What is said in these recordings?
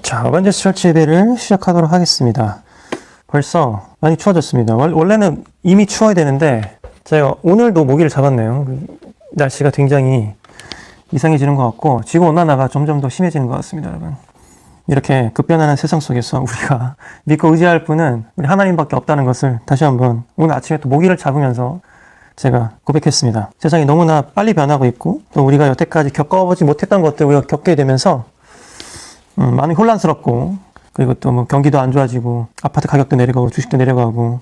자, 어벤져스 철치 예배를 시작하도록 하겠습니다. 벌써 많이 추워졌습니다. 원래는 이미 추워야 되는데 제가 오늘도 모기를 잡았네요. 날씨가 굉장히 이상해지는 것 같고 지구온난화가 점점 더 심해지는 것 같습니다, 여러분. 이렇게 급변하는 세상 속에서 우리가 믿고 의지할 분은 우리 하나님밖에 없다는 것을 다시 한번 오늘 아침에 또 모기를 잡으면서 제가 고백했습니다. 세상이 너무나 빨리 변하고 있고 또 우리가 여태까지 겪어보지 못했던 것들 우리가 겪게 되면서 많이 혼란스럽고 그리고 또 뭐 경기도 안 좋아지고 아파트 가격도 내려가고 주식도 내려가고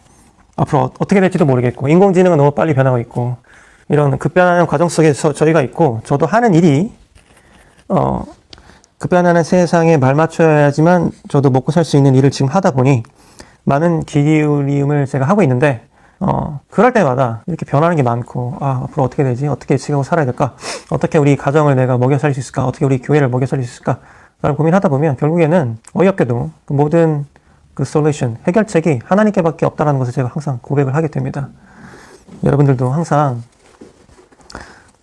앞으로 어떻게 될지도 모르겠고 인공지능은 너무 빨리 변하고 있고 이런 급변하는 과정 속에서 저희가 있고 저도 하는 일이 급변하는 세상에 발맞춰야지만 저도 먹고 살 수 있는 일을 지금 하다 보니 많은 기울임을 제가 하고 있는데 그럴 때마다 이렇게 변하는 게 많고 앞으로 어떻게 되지? 어떻게 지내고 살아야 될까? 어떻게 우리 가정을 내가 먹여 살릴 수 있을까? 어떻게 우리 교회를 먹여 살릴 수 있을까? 라는 고민하다 보면 결국에는 어이없게도 그 모든 그 솔루션, 해결책이 하나님께밖에 없다는 것을 제가 항상 고백을 하게 됩니다. 여러분들도 항상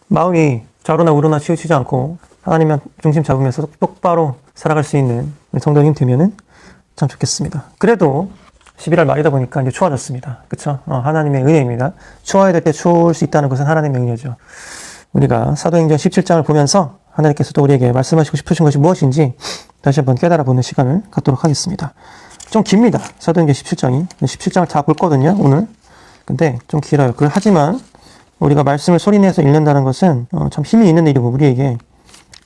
마음이 좌로나 우로나 치우치지 않고 하나님만 중심 잡으면서 똑바로 살아갈 수 있는 성도님 되면은 참 좋겠습니다. 그래도 11월 말이다 보니까 이제 추워졌습니다. 그쵸? 하나님의 은혜입니다. 추워야 될 때 추울 수 있다는 것은 하나님의 은혜죠. 우리가 사도행전 17장을 보면서 하나님께서도 우리에게 말씀하시고 싶으신 것이 무엇인지 다시 한번 깨달아 보는 시간을 갖도록 하겠습니다. 좀 깁니다. 사도행전 17장이. 17장을 다 볼 거거든요, 오늘. 근데 좀 길어요. 하지만 우리가 말씀을 소리내서 읽는다는 것은 참 힘이 있는 일이고 우리에게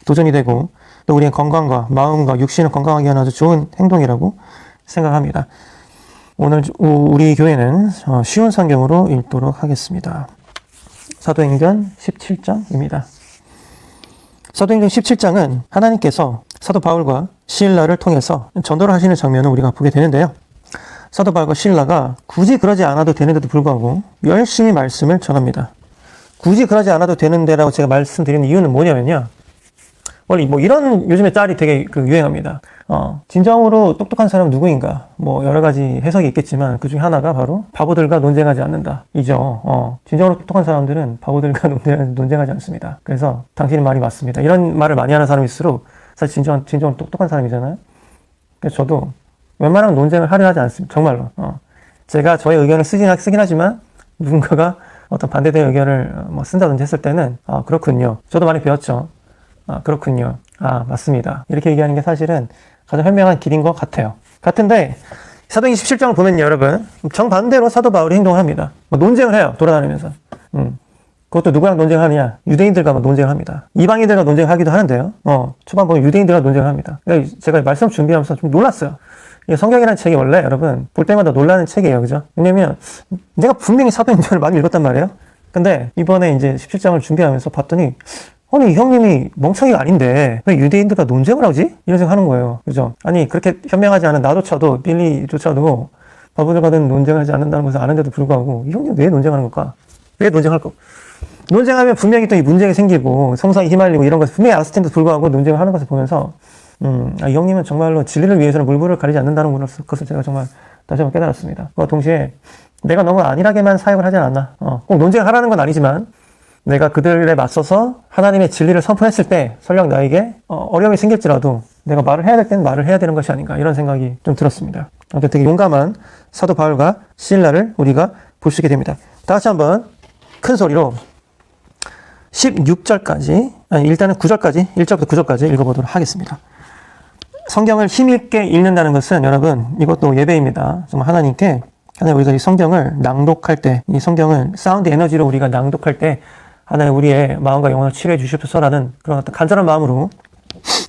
도전이 되고 또 우리의 건강과 마음과 육신을 건강하게 하는 아주 좋은 행동이라고 생각합니다. 오늘 우리 교회는 쉬운 성경으로 읽도록 하겠습니다. 사도행전 17장입니다. 사도행전 17장은 하나님께서 사도 바울과 실라를 통해서 전도를 하시는 장면을 우리가 보게 되는데요. 사도 바울과 실라가 굳이 그러지 않아도 되는데도 불구하고 열심히 말씀을 전합니다. 굳이 그러지 않아도 되는데라고 제가 말씀드리는 이유는 뭐냐면요. 원래 뭐 이런 요즘에 짤이 되게 유행합니다. 진정으로 똑똑한 사람은 누구인가? 뭐 여러 가지 해석이 있겠지만 그 중에 하나가 바로 바보들과 논쟁하지 않는다. 이죠. 진정으로 똑똑한 사람들은 바보들과 논쟁하지 않습니다. 그래서 당신의 말이 맞습니다. 이런 말을 많이 하는 사람일수록 사실 진정으로 똑똑한 사람이잖아요. 그래서 저도 웬만하면 논쟁을 하려 하지 않습니다. 정말로. 제가 저의 의견을 쓰긴 하지만 누군가가 어떤 반대되는 의견을 쓴다든지 했을 때는 그렇군요. 저도 많이 배웠죠. 그렇군요. 맞습니다. 이렇게 얘기하는 게 사실은 가장 현명한 길인 것 같아요. 같은데 사도행전 17장을 보면 여러분 정반대로 사도 바울이 행동을 합니다. 논쟁을 해요. 돌아다니면서. 그것도 누구랑 논쟁하느냐? 유대인들과 논쟁을 합니다. 이방인들과 논쟁하기도 하는데요. 초반 보면 유대인들과 논쟁을 합니다. 그러니까 제가 말씀 준비하면서 좀 놀랐어요. 성경이라는 책이 원래 여러분 볼 때마다 놀라는 책이에요. 그죠? 왜냐면 내가 분명히 사도행전을 많이 읽었단 말이에요. 근데 이번에 이제 17장을 준비하면서 봤더니 아니, 이 형님이 멍청이가 아닌데 왜 유대인들과 논쟁을 하지? 이런 생각 하는 거예요. 그죠? 아니, 그렇게 현명하지 않은 나조차도, 빌리조차도 바보들과는 논쟁을 하지 않는다는 것을 아는데도 불구하고 이 형님 왜 논쟁하는 걸까? 왜 논쟁할까? 논쟁하면 분명히 또 이 문제가 생기고 성상이 휘말리고 이런 것을 분명히 알았을 텐데도 불구하고 논쟁을 하는 것을 보면서 이 형님은 정말로 진리를 위해서는 물불을 가리지 않는다는 것을 제가 정말 다시 한번 깨달았습니다. 그와 동시에 내가 너무 안일하게만 사역을 하지 않았나. 꼭 논쟁을 하라는 건 아니지만 내가 그들에 맞서서 하나님의 진리를 선포했을 때 설령 나에게 어려움이 생길지라도 내가 말을 해야 될 때는 말을 해야 되는 것이 아닌가 이런 생각이 좀 들었습니다. 아무튼 되게 용감한 사도 바울과 실라를 우리가 볼 수 있게 됩니다. 다 같이 한번 큰 소리로 16절까지 일단은 9절까지 1절부터 9절까지 읽어보도록 하겠습니다. 성경을 힘있게 읽는다는 것은 여러분 이것도 예배입니다. 정말 하나님께 우리가 이 성경을 낭독할 때 이 성경을 사운드 에너지로 우리가 낭독할 때 하나님 우리의 마음과 영혼을 치료해 주시옵소서라는 그런 어떤 간절한 마음으로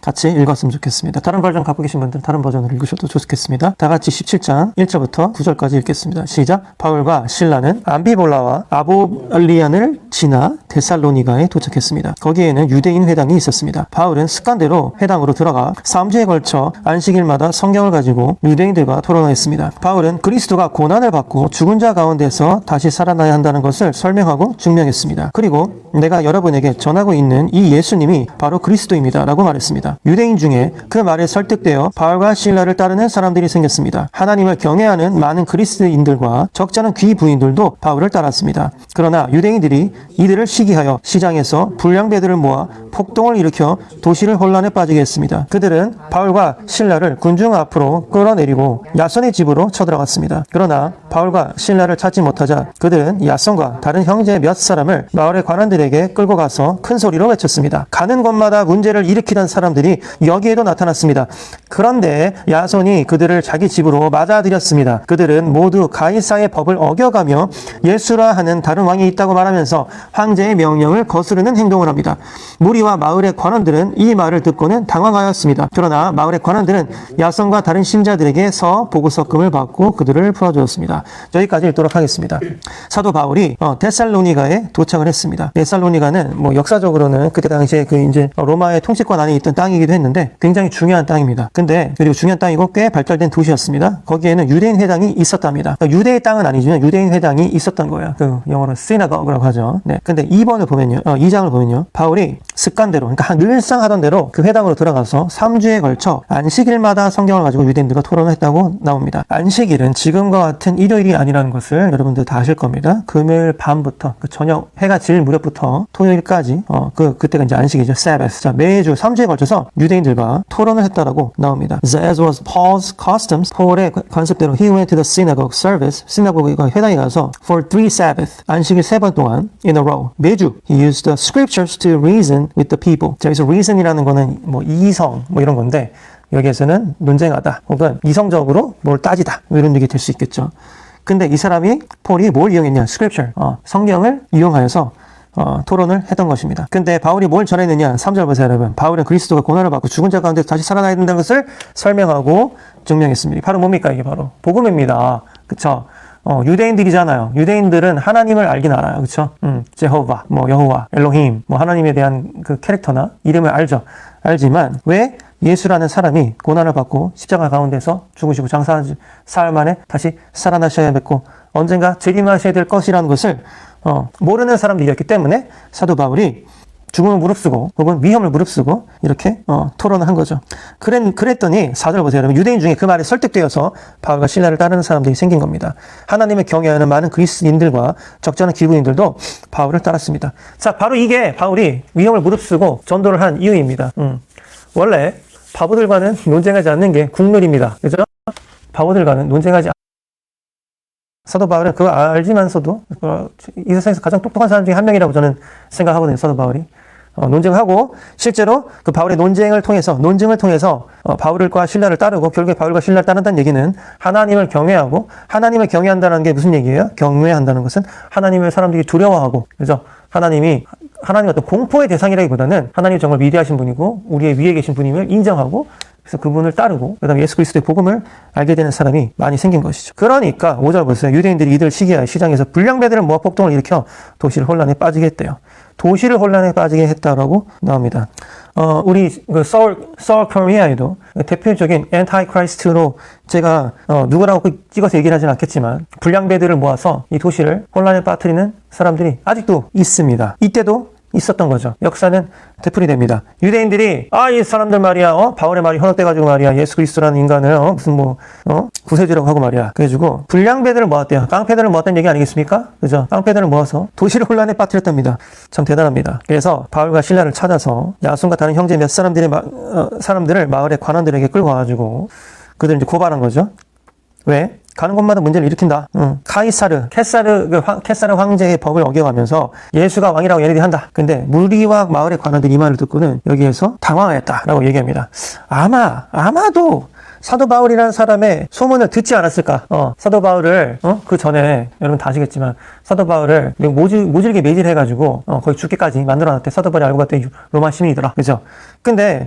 같이 읽었으면 좋겠습니다. 다른 버전 갖고 계신 분들은 다른 버전을 읽으셔도 좋겠습니다. 다 같이 17장 1절부터 9절까지 읽겠습니다. 시작! 바울과 실라는 암비볼라와 아보리안을 지나 데살로니가에 도착했습니다. 거기에는 유대인 회당이 있었습니다. 바울은 습관대로 회당으로 들어가 3주에 걸쳐 안식일마다 성경을 가지고 유대인들과 토론했습니다. 바울은 그리스도가 고난을 받고 죽은 자 가운데서 다시 살아나야 한다는 것을 설명하고 증명했습니다. 그리고 내가 여러분에게 전하고 있는 이 예수님이 바로 그리스도입니다. 라고 말했습니다. 유대인 중에 그 말에 설득되어 바울과 실라를 따르는 사람들이 생겼습니다. 하나님을 경외하는 많은 그리스도인들과 적지 않은 귀부인들도 바울을 따랐습니다. 그러나 유대인들이 이들을 시기하여 시장에서 불량배들을 모아 폭동을 일으켜 도시를 혼란에 빠지게 했습니다. 그들은 바울과 실라를 군중 앞으로 끌어내리고 야손의 집으로 쳐들어갔습니다. 그러나 바울과 실라를 찾지 못하자 그들은 야손과 다른 형제 몇 사람을 마을의 관원들에게 끌고 가서 큰 소리로 외쳤습니다. 가는 곳마다 문제를 일으키던 사람들이 여기에도 나타났습니다. 그런데 야손이 그들을 자기 집으로 맞아들였습니다. 그들은 모두 가이사의 법을 어겨가며 예수라 하는 다른 왕이 있다고 말하면서 황제의 명령을 거스르는 행동을 합니다. 무리와 마을의 관원들은 이 말을 듣고는 당황하였습니다. 그러나 마을의 관원들은 야손과 다른 신자들에게서 보고서금을 받고 그들을 풀어주었습니다. 여기까지 읽도록 하겠습니다. 사도 바울이 데살로니가에 도착을 했습니다. 데살로니가는 뭐 역사적으로는 그때 당시에 그 이제 로마의 통치권 안에 있던 땅이기도 했는데 굉장히 중요한 땅입니다. 근데 그리고 중요한 땅이고 꽤 발달된 도시였습니다. 거기에는 유대인 회당이 있었답니다. 그러니까 유대의 땅은 아니지만 유대인 회당이 있었던 거예요. 그 영어로 synagogue라고 하죠. 네. 근데 2번을 보면요. 2장을 보면요. 바울이 습관대로 그러니까 늘상 하던 대로 그 회당으로 들어가서 3주에 걸쳐 안식일마다 성경을 가지고 유대인들과 토론을 했다고 나옵니다. 안식일은 지금과 같은 일요일이 아니라는 것을 여러분들 다 아실 겁니다. 금요일 밤부터 그 저녁 해가 질 무렵부터 토요일까지 그때가 이제 안식이죠. Sabbath. 자, 매주 3주에 걸쳐서 유대인들과 토론을 했다라고 나옵니다. As was Paul's customs, 폴의 관습대로 he went to the synagogue service, 시나고그가 회당에 가서 for 3 Sabbath, 안식일 3번 동안 in a row, 매주 he used the scriptures to reason with the people. 자, 여기서 reason이라는 거는 뭐 이성 뭐 이런 건데 여기에서는 논쟁하다 혹은 이성적으로 뭘 따지다 이런 얘기 될 수 있겠죠. 근데 이 사람이 폴이 뭘 이용했냐? scripture, 성경을 이용하여서 토론을 했던 것입니다. 근데 바울이 뭘 전했느냐? 3절 보세요, 여러분. 바울은 그리스도가 고난을 받고 죽은 자 가운데 다시 살아나야 된다는 것을 설명하고 증명했습니다. 바로 뭡니까? 이게 바로 복음입니다. 그쵸? 유대인들이잖아요. 유대인들은 하나님을 알긴 알아요. 그쵸? 제호바, 뭐 여호와, 엘로힘, 뭐 하나님에 대한 그 캐릭터나 이름을 알죠. 알지만 왜 예수라는 사람이 고난을 받고 십자가 가운데서 죽으시고 장사한 사흘 만에 다시 살아나셔야 됐고 언젠가 재림하셔야 될 것이라는 것을 모르는 사람들이었기 때문에 사도 바울이 죽음을 무릅쓰고 혹은 위험을 무릅쓰고 이렇게 토론을 한 거죠. 그랬더니 4절 보세요. 여러분. 유대인 중에 그 말에 설득되어서 바울과 실라를 따르는 사람들이 생긴 겁니다. 하나님을 경외하는 많은 그리스도인들과 적지 않은 기부인들도 바울을 따랐습니다. 자, 바로 이게 바울이 위험을 무릅쓰고 전도를 한 이유입니다. 원래 바보들과는 논쟁하지 않는 게 국룰입니다. 그죠? 바보들과는 논쟁하지 사도 바울은 그거 알지만서도 이 세상에서 가장 똑똑한 사람 중에 한 명이라고 저는 생각하거든요. 사도 바울이. 논쟁하고 실제로 그 바울의 논증을 통해서 바울과 신라를 따르고 결국에 바울과 신라를 따른다는 얘기는 하나님을 경외하고 하나님을 경외한다는 게 무슨 얘기예요? 경외한다는 것은 하나님을 사람들이 두려워하고 그죠? 하나님이 어떤 공포의 대상이라기보다는 하나님이 정말 위대하신 분이고 우리의 위에 계신 분임을 인정하고 그래서 그분을 따르고 그다음에 예수 그리스도의 복음을 알게 되는 사람이 많이 생긴 것이죠. 그러니까 5절 보세요. 유대인들이 이들 시기하여 시장에서 불량배들을 모아 폭동을 일으켜 도시를 혼란에 빠지게 했대요. 도시를 혼란에 빠지게 했다라고 나옵니다. 우리 그 서울 코리아에도 대표적인 엔타이크라이스트로 제가 누구라고 찍어서 얘기를 하진 않겠지만 불량배들을 모아서 이 도시를 혼란에 빠뜨리는 사람들이 아직도 있습니다. 이때도 있었던 거죠. 역사는 되풀이됩니다. 유대인들이 이 사람들 말이야 바울의 말이 현혹돼가지고 말이야 예수 그리스도라는 인간을 무슨 구세주라고 하고 말이야. 그래가지고 불량배들을 모았대요. 깡패들을 모았다는 얘기 아니겠습니까? 그죠? 깡패들을 모아서 도시를 혼란에 빠뜨렸답니다. 참 대단합니다. 그래서 바울과 실라를 찾아서 야손과 다른 형제 몇 사람들을 마을의 관원들에게 끌고 와가지고 그들 이제 고발한 거죠. 왜? 가는 곳마다 문제를 일으킨다. 케사르 황제의 법을 어겨가면서 예수가 왕이라고 얘네들이 한다. 근데 무리와 마을의 관원들이 이 말을 듣고는 여기에서 당황했다라고 얘기합니다. 아마도 사도 바울이라는 사람의 소문을 듣지 않았을까? 사도 바울을 그 전에 여러분 다 아시겠지만 사도 바울을 모질게 매질해가지고 거의 죽기까지 만들어놨대. 사도 바울이 알고 봤더니 로마 시민이더라. 그죠? 근데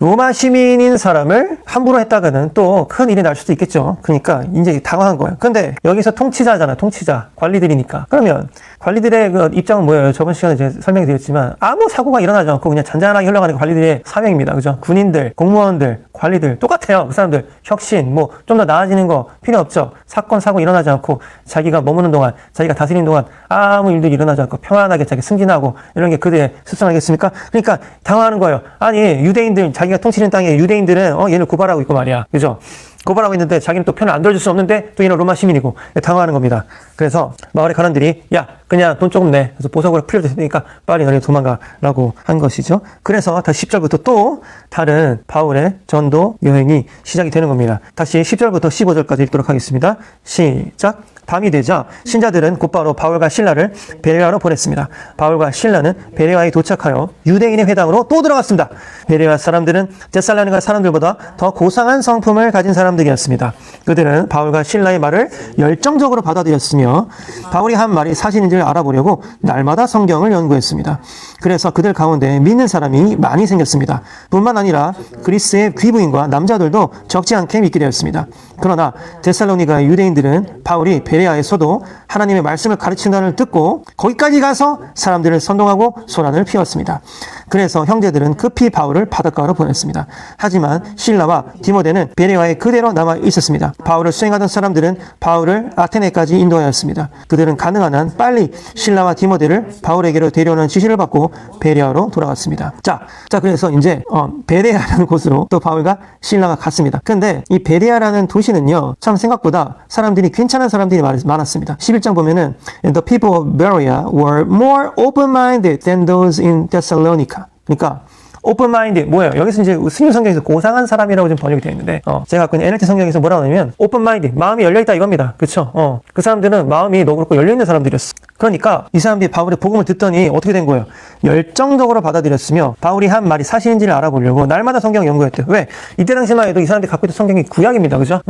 로마 시민인 사람을 함부로 했다가는 또 큰 일이 날 수도 있겠죠. 그러니까 이제 당황한 거예요. 근데 여기서 통치자잖아. 통치자. 관리들이니까. 그러면 관리들의 그 입장은 뭐예요? 저번 시간에 제가 설명해 드렸지만 아무 사고가 일어나지 않고 그냥 잔잔하게 흘러가는 게 관리들의 사명입니다. 그죠? 군인들, 공무원들, 관리들 똑같아요. 그 사람들 혁신, 뭐 좀 더 나아지는 거 필요 없죠. 사건, 사고 일어나지 않고 자기가 머무는 동안, 자기가 다스리는 동안 아무 일들이 일어나지 않고 평안하게 자기 승진하고 이런 게 그들의 습성 아니겠습니까? 그러니까 당황하는 거예요. 아니 유대인들, 자기가 통치는 땅에 유대인들은 얘를 고발하고 있고 말이야. 그죠? 고발하고 있는데 자기는 또 편을 안 들어줄 수 없는데 또 얘는 로마 시민이고 당황하는 겁니다. 그래서 마을의 관원들이 야 그냥 돈 조금 내. 그래서 보석으로 풀려도 되니까 빨리 너네 도망가라고 한 것이죠. 그래서 다시 10절부터 또 다른 바울의 전도 여행이 시작이 되는 겁니다. 다시 10절부터 15절까지 읽도록 하겠습니다. 시작. 밤이 되자 신자들은 곧바로 바울과 실라를 베레아로 보냈습니다. 바울과 실라는 베레아에 도착하여 유대인의 회당으로 또 들어갔습니다. 베레아 사람들은 데살로니가 사람들보다 더 고상한 성품을 가진 사람들이었습니다. 그들은 바울과 실라의 말을 열정적으로 받아들였으며 바울이 한 말이 사실인지를 알아보려고 날마다 성경을 연구했습니다. 그래서 그들 가운데 믿는 사람이 많이 생겼습니다. 뿐만 아니라 그리스의 귀부인과 남자들도 적지 않게 믿게 되었습니다. 그러나 데살로니가 유대인들은 바울이 베레아에서도 하나님의 말씀을 가르친다는 듣고 거기까지 가서 사람들을 선동하고 소란을 피웠습니다. 그래서 형제들은 급히 바울을 바닷가로 보냈습니다. 하지만 실라와 디모데는 베레아에 그대로 남아 있었습니다. 바울을 수행하던 사람들은 바울을 아테네까지 인도하였습니다. 그들은 가능한 한 빨리 실라와 디모데를 바울에게로 데려오는 지시를 받고 베레아로 돌아갔습니다. 자, 그래서 이제 베레아라는 곳으로 또 바울과 실라가 갔습니다. 근데 이 베레아라는 도시는요, 참 생각보다 사람들이 괜찮은 사람들이 많았습니다. 11장 보면은 The people of Berea were more open-minded than those in Thessalonica. 그러니까 오픈마인드 뭐예요? 여기서 이제 승유 성경에서 고상한 사람이라고 지금 번역이 되어 있는데 제가 갖고 있는 NLT 성경에서 뭐라고 하냐면 오픈마인드 마음이 열려있다 이겁니다. 그쵸? 그 사람들은 마음이 너그럽고 열려있는 사람들이었어. 그러니까 이 사람들이 바울의 복음을 듣더니 어떻게 된 거예요? 열정적으로 받아들였으며 바울이 한 말이 사실인지를 알아보려고 날마다 성경을 연구했대요. 왜? 이때 당시만 해도 이 사람들이 갖고 있던 성경이 구약입니다. 그죠?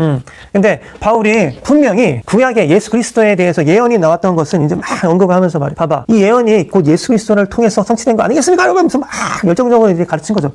근데 바울이 분명히 구약에 예수 그리스도에 대해서 예언이 나왔던 것은 이제 막 언급을 하면서 말이야. 봐봐. 이 예언이 곧 예수 그리스도를 통해서 성취된 거 아니겠습니까? 이러면서 막 열정적으로 이제 가르친 거죠.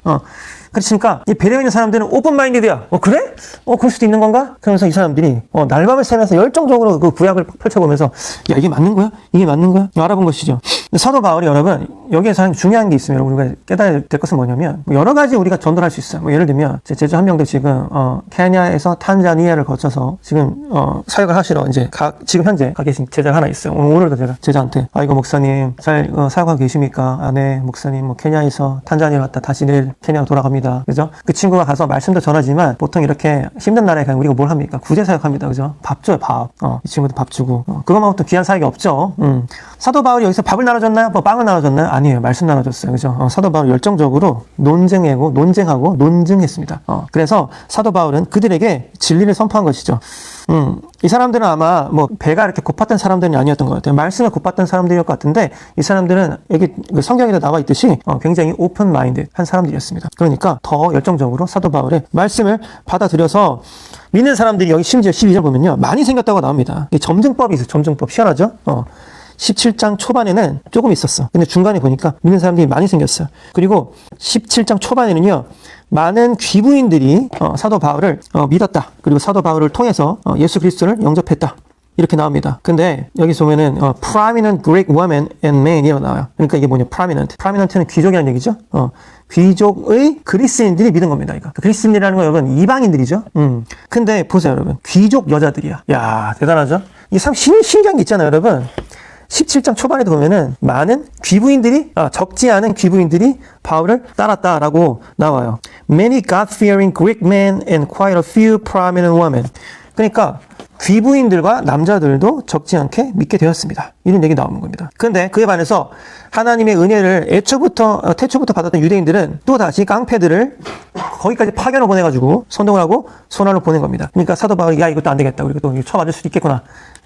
그렇으니까 이 베레아 있는 사람들은 오픈마인디드야. 그래? 그럴 수도 있는 건가? 그러면서 이 사람들이 날밤을 새면서 열정적으로 그 구약을 펼쳐보면서 야 이게 맞는 거야? 이게 맞는 거야? 알아본 것이죠. 사도 바울이 여러분 여기에서 중요한 게 있으면 우리가 깨달아야 될 것은 뭐냐면 여러 가지 우리가 전도를 할 수 있어요. 예를 들면 제 제자 한 명도 지금 케냐에서 탄자니아를 거쳐서 지금 사역을 하시러 이제 지금 현재 가 계신 제자가 하나 있어요. 오늘도 제가 제자한테 이거 목사님 잘 사역하고 계십니까? 네 목사님 뭐 케냐에서 탄자니아 갔다 다시 내일 케냐로 돌아갑니다. 그죠? 그 친구가 가서 말씀도 전하지만 보통 이렇게 힘든 날에 가면 우리가 뭘 합니까? 구제 사역합니다. 그죠? 밥 줘요, 밥. 이 친구도 밥 주고. 그것만부터 귀한 사역이 없죠. 사도 바울이 여기서 밥을 나눠줬나요? 뭐 빵을 나눠줬나요? 아니에요. 말씀 나눠줬어요. 그죠? 사도 바울 열정적으로 논쟁하고 논증했습니다. 그래서 사도 바울은 그들에게 진리를 선포한 것이죠. 이 사람들은 아마 뭐 배가 이렇게 고팠던 사람들이 아니었던 것 같아요. 말씀을 고팠던 사람들이었을 것 같은데 이 사람들은 여기 성경에도 나와 있듯이 굉장히 오픈 마인드 한 사람들이었습니다. 그러니까 더 열정적으로 사도 바울의 말씀을 받아들여서 믿는 사람들이 여기 심지어 12절 보면요 많이 생겼다고 나옵니다. 점증법이 있어요. 점증법 희한하죠? 17장 초반에는 조금 있었어. 근데 중간에 보니까 믿는 사람들이 많이 생겼어요. 그리고 17장 초반에는요 많은 귀부인들이 사도 바울을 믿었다. 그리고 사도 바울을 통해서 예수 그리스도를 영접했다. 이렇게 나옵니다. 근데 여기서 보면은 prominent Greek women and men 이라고 나와요. 그러니까 이게 뭐냐? prominent는 귀족이라는 얘기죠. 귀족의 그리스인들이 믿은 겁니다. 그러니까 그리스인이라는 건 여러분 이방인들이죠. 근데 보세요, 여러분. 귀족 여자들이야. 야, 대단하죠? 이게 참 신기한 게 있잖아요, 여러분. 17장 초반에도 보면은 많은 귀부인들이 적지 않은 귀부인들이 바울을 따랐다라고 나와요. Many God-fearing Greek men and quite a few prominent women. 그러니까 귀부인들과 남자들도 적지 않게 믿게 되었습니다. 이런 얘기 나오는 겁니다. 그런데 그에 반해서 하나님의 은혜를 태초부터 받았던 유대인들은 또 다시 깡패들을 거기까지 파견을 보내가지고 선동을 하고 소란을 보낸 겁니다. 그러니까 사도 바울이 야 이것도 안 되겠다. 우리가 또 쳐맞을 수도 있겠구나.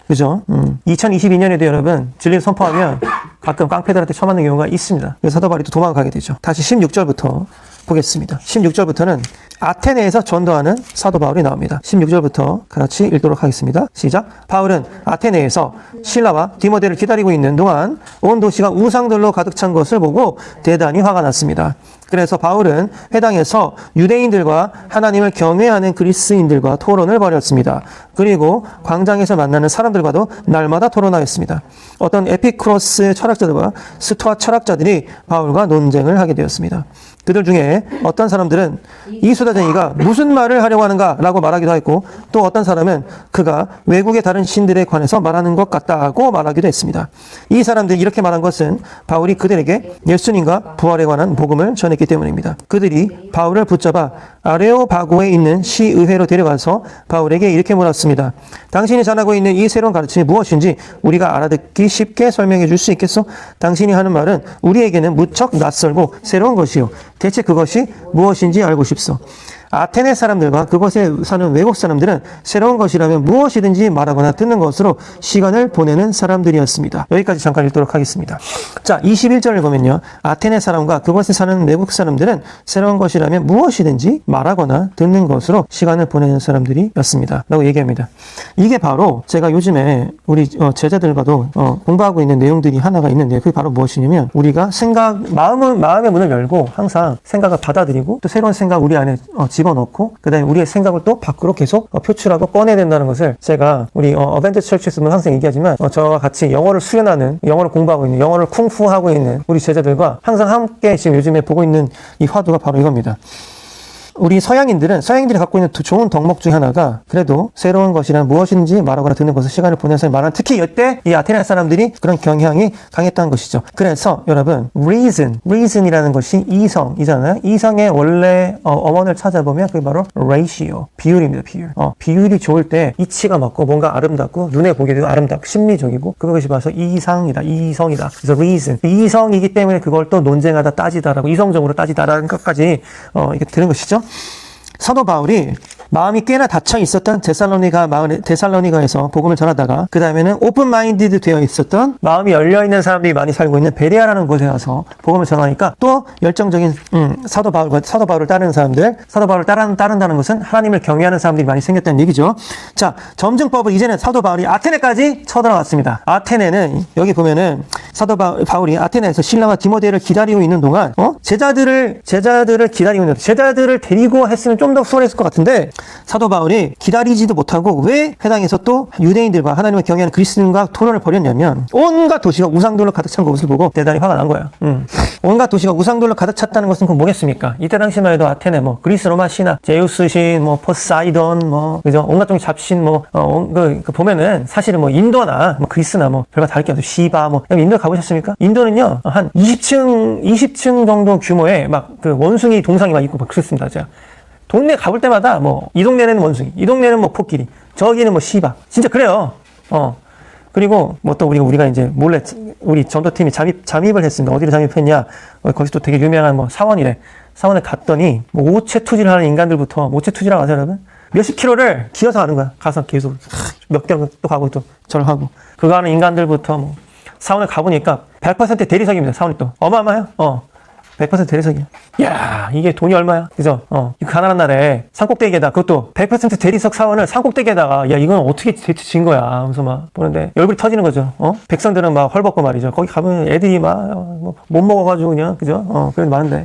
그죠? 2022년에도 여러분 진리를 선포하면 가끔 깡패들한테 처맞는 경우가 있습니다. 그래서 사도 바울이 또 도망가게 되죠. 다시 16절부터 보겠습니다. 16절부터는 아테네에서 전도하는 사도 바울이 나옵니다. 16절부터 같이 읽도록 하겠습니다. 시작. 바울은 아테네에서 실라와 디모데를 기다리고 있는 동안 온 도시가 우상들로 가득 찬 것을 보고 대단히 화가 났습니다. 그래서 바울은 회당에서 유대인들과 하나님을 경외하는 그리스인들과 토론을 벌였습니다. 그리고 광장에서 만나는 사람들과도 날마다 토론하였습니다. 어떤 에피쿠로스 철학자들과 스토아 철학자들이 바울과 논쟁을 하게 되었습니다. 그들 중에 어떤 사람들은 이 수다쟁이가 무슨 말을 하려고 하는가 라고 말하기도 했고, 또 어떤 사람은 그가 외국의 다른 신들에 관해서 말하는 것 같다고 말하기도 했습니다. 이 사람들이 이렇게 말한 것은 바울이 그들에게 예수님과 부활에 관한 복음을 전했기 때문입니다. 그들이 바울을 붙잡아 아레오바고에 있는 시의회로 데려가서 바울에게 이렇게 물었습니다. 당신이 전하고 있는 이 새로운 가르침이 무엇인지 우리가 알아듣기 쉽게 설명해 줄 수 있겠소? 당신이 하는 말은 우리에게는 무척 낯설고 새로운 것이요. 대체 그것이 무엇인지 알고 싶소. 아테네 사람들과 그곳에 사는 외국 사람들은 새로운 것이라면 무엇이든지 말하거나 듣는 것으로 시간을 보내는 사람들이었습니다. 여기까지 잠깐 읽도록 하겠습니다. 자, 21절을 보면요. 아테네 사람과 그곳에 사는 외국 사람들은 새로운 것이라면 무엇이든지 말하거나 듣는 것으로 시간을 보내는 사람들이었습니다. 라고 얘기합니다. 이게 바로 제가 요즘에 우리 제자들과도 공부하고 있는 내용들이 하나가 있는데, 그게 바로 무엇이냐면, 우리가 마음의 문을 열고 항상 생각을 받아들이고 또 새로운 생각 우리 안에 집어넣고 그다음에 우리의 생각을 또 밖으로 계속 표출하고 꺼내야 된다는 것을 제가 우리 어벤져스 철치에서 항상 얘기하지만, 저와 같이 영어를 수련하는, 영어를 공부하고 있는, 영어를 쿵푸하고 있는 우리 제자들과 항상 함께 지금 요즘에 보고 있는 이 화두가 바로 이겁니다. 우리 서양인들이 갖고 있는 좋은 덕목 중에 하나가, 그래도 새로운 것이란 무엇인지 말하거나 듣는 것을 시간을 보내서 말하는, 특히 이때 이 아테네 사람들이 그런 경향이 강했다는 것이죠. 그래서 여러분, reason이라는 것이 이성이잖아요. 이성의 원래 어원을 찾아보면 그게 바로 ratio, 비율입니다. 비율이 좋을 때 이치가 맞고 뭔가 아름답고 눈에 보기에도 아름답고 심미적이고, 그것이 바로 이성이다. 그래서 reason, 이성이기 때문에 그걸 또 논쟁하다, 따지다라고, 이성적으로 따지다라는 것까지 이렇게 들은 것이죠. 사도 바울이 마음이 꽤나 닫혀 있었던 데살로니가에서 복음을 전하다가, 그 다음에는 오픈 마인디드 되어 있었던, 마음이 열려 있는 사람들이 많이 살고 있는 베레아라는 곳에 가서 복음을 전하니까 또 열정적인 사도 바울을 따르는 사람들, 사도 바울을 따른다는 것은 하나님을 경외하는 사람들이 많이 생겼다는 얘기죠. 자, 점증법을 이제는 사도 바울이 아테네까지 쳐들어갔습니다. 아테네는 여기 보면은 사도 바울이 아테네에서 신라와 디모데를 기다리고 있는 동안 제자들을 기다리고 있는, 제자들을 데리고 했으면 좀 더 수월했을 것 같은데, 사도 바울이 기다리지도 못하고 왜 회당에서 또 유대인들과 하나님을 경외하는 그리스도인과 토론을 벌였냐면, 온갖 도시가 우상돌로 가득 찬 것을 보고 대단히 화가 난 거예요. 온갖 도시가 우상돌로 가득 찼다는 것은 그건 뭐겠습니까? 이때 당시만 해도 아테네, 그리스 로마 신화, 제우스 신, 포사이돈, 그죠? 온갖 종의 잡신, 보면은 사실은 인도나 그리스나 별과 다를 게 없어요. 시바, 인도 가보셨습니까? 인도는요, 한 20층 정도 규모의 그 원숭이 동상이 있고 그렇습니다. 제가 동네 가볼 때마다 이 동네는 원숭이, 이 동네는 코끼리, 저기는 시바. 진짜 그래요. 그리고 또 우리가 이제 몰래 우리 전도팀이 잠입을 했습니다. 어디로 잠입했냐? 거기서 또 되게 유명한 사원이래. 사원에 갔더니 오체 투지를 하는 인간들부터, 오체 투지라고 아세요, 여러분? 몇십 킬로를 기어서 가는 거야. 가서 계속 몇 개월 또 가고 또 절하고. 그거 하는 인간들부터 사원에 가보니까 100% 대리석입니다. 사원이 또 어마어마해요. 100% 대리석이야. 야, 이게 돈이 얼마야? 그죠? 이 가난한 나라에 산꼭대기에다, 그것도 100% 대리석 사원을 산꼭대기에다가, 야, 이건 어떻게 대체 거야? 하면서 보는데 얼굴이 터지는 거죠. 백성들은 헐벗고 말이죠. 거기 가면 애들이 못 먹어가지고 그냥, 그죠? 그런 많은데.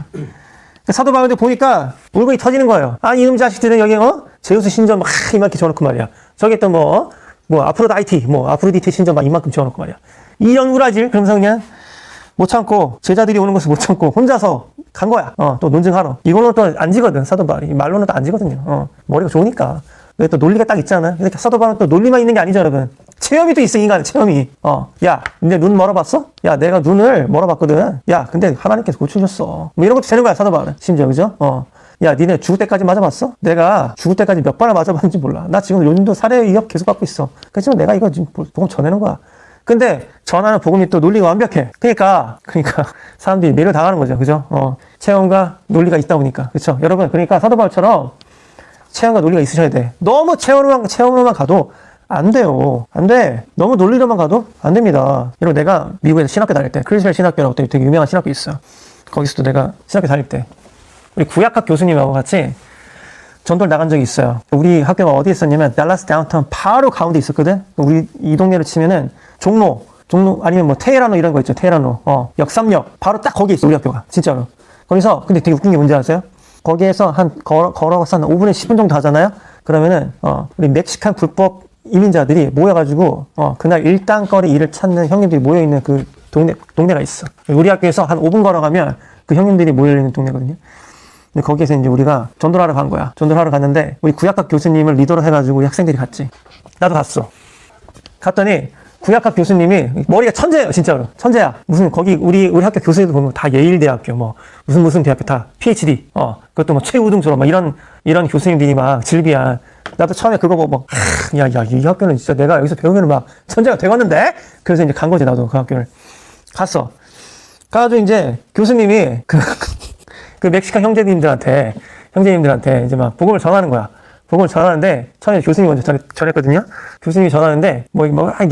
사도 바울도 보니까 얼굴이 터지는 거예요. 아니, 이놈 자식들은 여기, 제우스 신전 이만큼 지어놓고 말이야. 저기 또 아프로디테 신전 이만큼 지어놓고 말이야. 이런 우라질, 그러면서 그냥, 못 참고, 제자들이 오는 것을 못 참고 혼자서 간 거야. 또 논증하러. 이거는 또 안 지거든, 사도 바울이. 말로는 또 안 지거든요. 머리가 좋으니까. 또 논리가 딱 있잖아. 그러니까 사도 바울은 또 논리만 있는 게 아니죠, 여러분. 체험이 또 있어, 인간의 체험이. 야, 근데 눈 멀어봤어? 야, 내가 눈을 멀어봤거든. 야, 근데 하나님께서 고쳐줬어. 이런 것도 되는 거야, 사도 바울은. 심지어, 그죠? 야, 니네 죽을 때까지 맞아봤어? 내가 죽을 때까지 몇 번을 맞아봤는지 몰라. 나 지금 요즘도 살해 위협 계속 받고 있어. 그래서 내가 이거 지금 복음 전하는 거야. 근데 전하는 복음이 또 논리가 완벽해. 그러니까 사람들이 매를 당하는 거죠. 그죠? 체험과 논리가 있다 보니까. 그렇죠? 여러분, 그러니까 사도 바울처럼 체험과 논리가 있으셔야 돼. 너무 체험으로만 가도 안 돼요. 안 돼. 너무 논리로만 가도 안 됩니다. 여러분, 내가 미국에서 신학교 다닐 때, 크리스천 신학교라고 되게 유명한 신학교 있어요. 거기서도 내가 신학교 다닐 때 우리 구약학 교수님하고 같이 전도를 나간 적이 있어요. 우리 학교가 어디에 있었냐면 달라스 다운타운 바로 가운데 있었거든. 우리 이 동네로 치면은 종로 아니면 테헤라노 이런 거 있죠. 테헤라노. 역삼역 바로 딱 거기에 있어, 우리 학교가. 진짜로. 거기서, 근데 되게 웃긴 게 뭔지 아세요? 거기에서 걸어가서 한 5분에 10분 정도 하잖아요? 그러면은, 우리 멕시칸 불법 이민자들이 모여가지고, 그날 일당거리 일을 찾는 형님들이 모여있는 그 동네가 있어. 우리 학교에서 한 5분 걸어가면 그 형님들이 모여있는 동네거든요. 근데 거기에서 이제 우리가 전도를 하러 간 거야. 전도를 하러 갔는데, 우리 구약학 교수님을 리더로 해가지고 우리 학생들이 갔지. 나도 갔어. 갔더니, 구약학 교수님이 머리가 천재예요, 진짜로. 천재야. 무슨 거기 우리 학교 교수님들 보면 다 예일대학교 뭐 무슨 대학교 다 PhD. 그것도 뭐 최우등처럼 막 이런 교수님들이 막 질비한. 나도 처음에 그거 보고 막 야, 이 학교는 진짜 내가 여기서 배우면 막 천재가 되겠는데? 그래서 이제 간 거지, 나도 그 학교를. 갔어. 가가지고 이제 교수님이 그 멕시칸 형제님들한테 이제 막 복음을 전하는 거야. 복음을 전하는데, 처음에 교수님이 먼저 전했거든요? 교수님이 전하는데,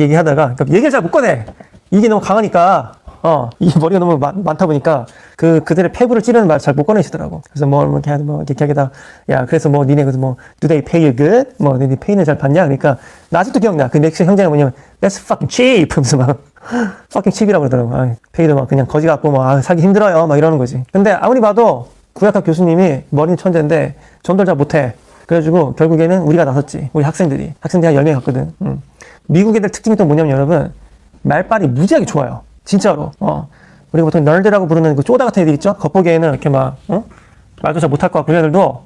얘기하다가, 그러니까 얘기를 잘 못 꺼내. 이게 너무 강하니까, 이게 머리가 너무 많다 보니까, 그들의 폐부를 찌르는 말 잘 못 꺼내시더라고. 그래서 이렇게 하다, 야, 그래서 니네, do they pay you good? 니네 페이는 잘 받냐? 그러니까, 나 아직도 기억나. 그 멕시칸 형제가 뭐냐면, that's fucking cheap! 하면서 막, fucking cheap이라고 그러더라고. 페이도 막 그냥 거지 같고, 사기 힘들어요. 막 이러는 거지. 근데 아무리 봐도, 구약학 교수님이 머리는 천재인데, 전도를 잘 못해. 그래가지고 결국에는 우리가 나섰지. 우리 학생들이 한 10명 갔거든. 미국 애들 특징이 또 뭐냐면 여러분, 말빨이 무지하게 좋아요. 진짜로. 우리가 보통 널드라고 부르는 그 쪼다 같은 애들 있죠? 겉보기에는 이렇게 말도 잘 못할 것 같고, 그 애들도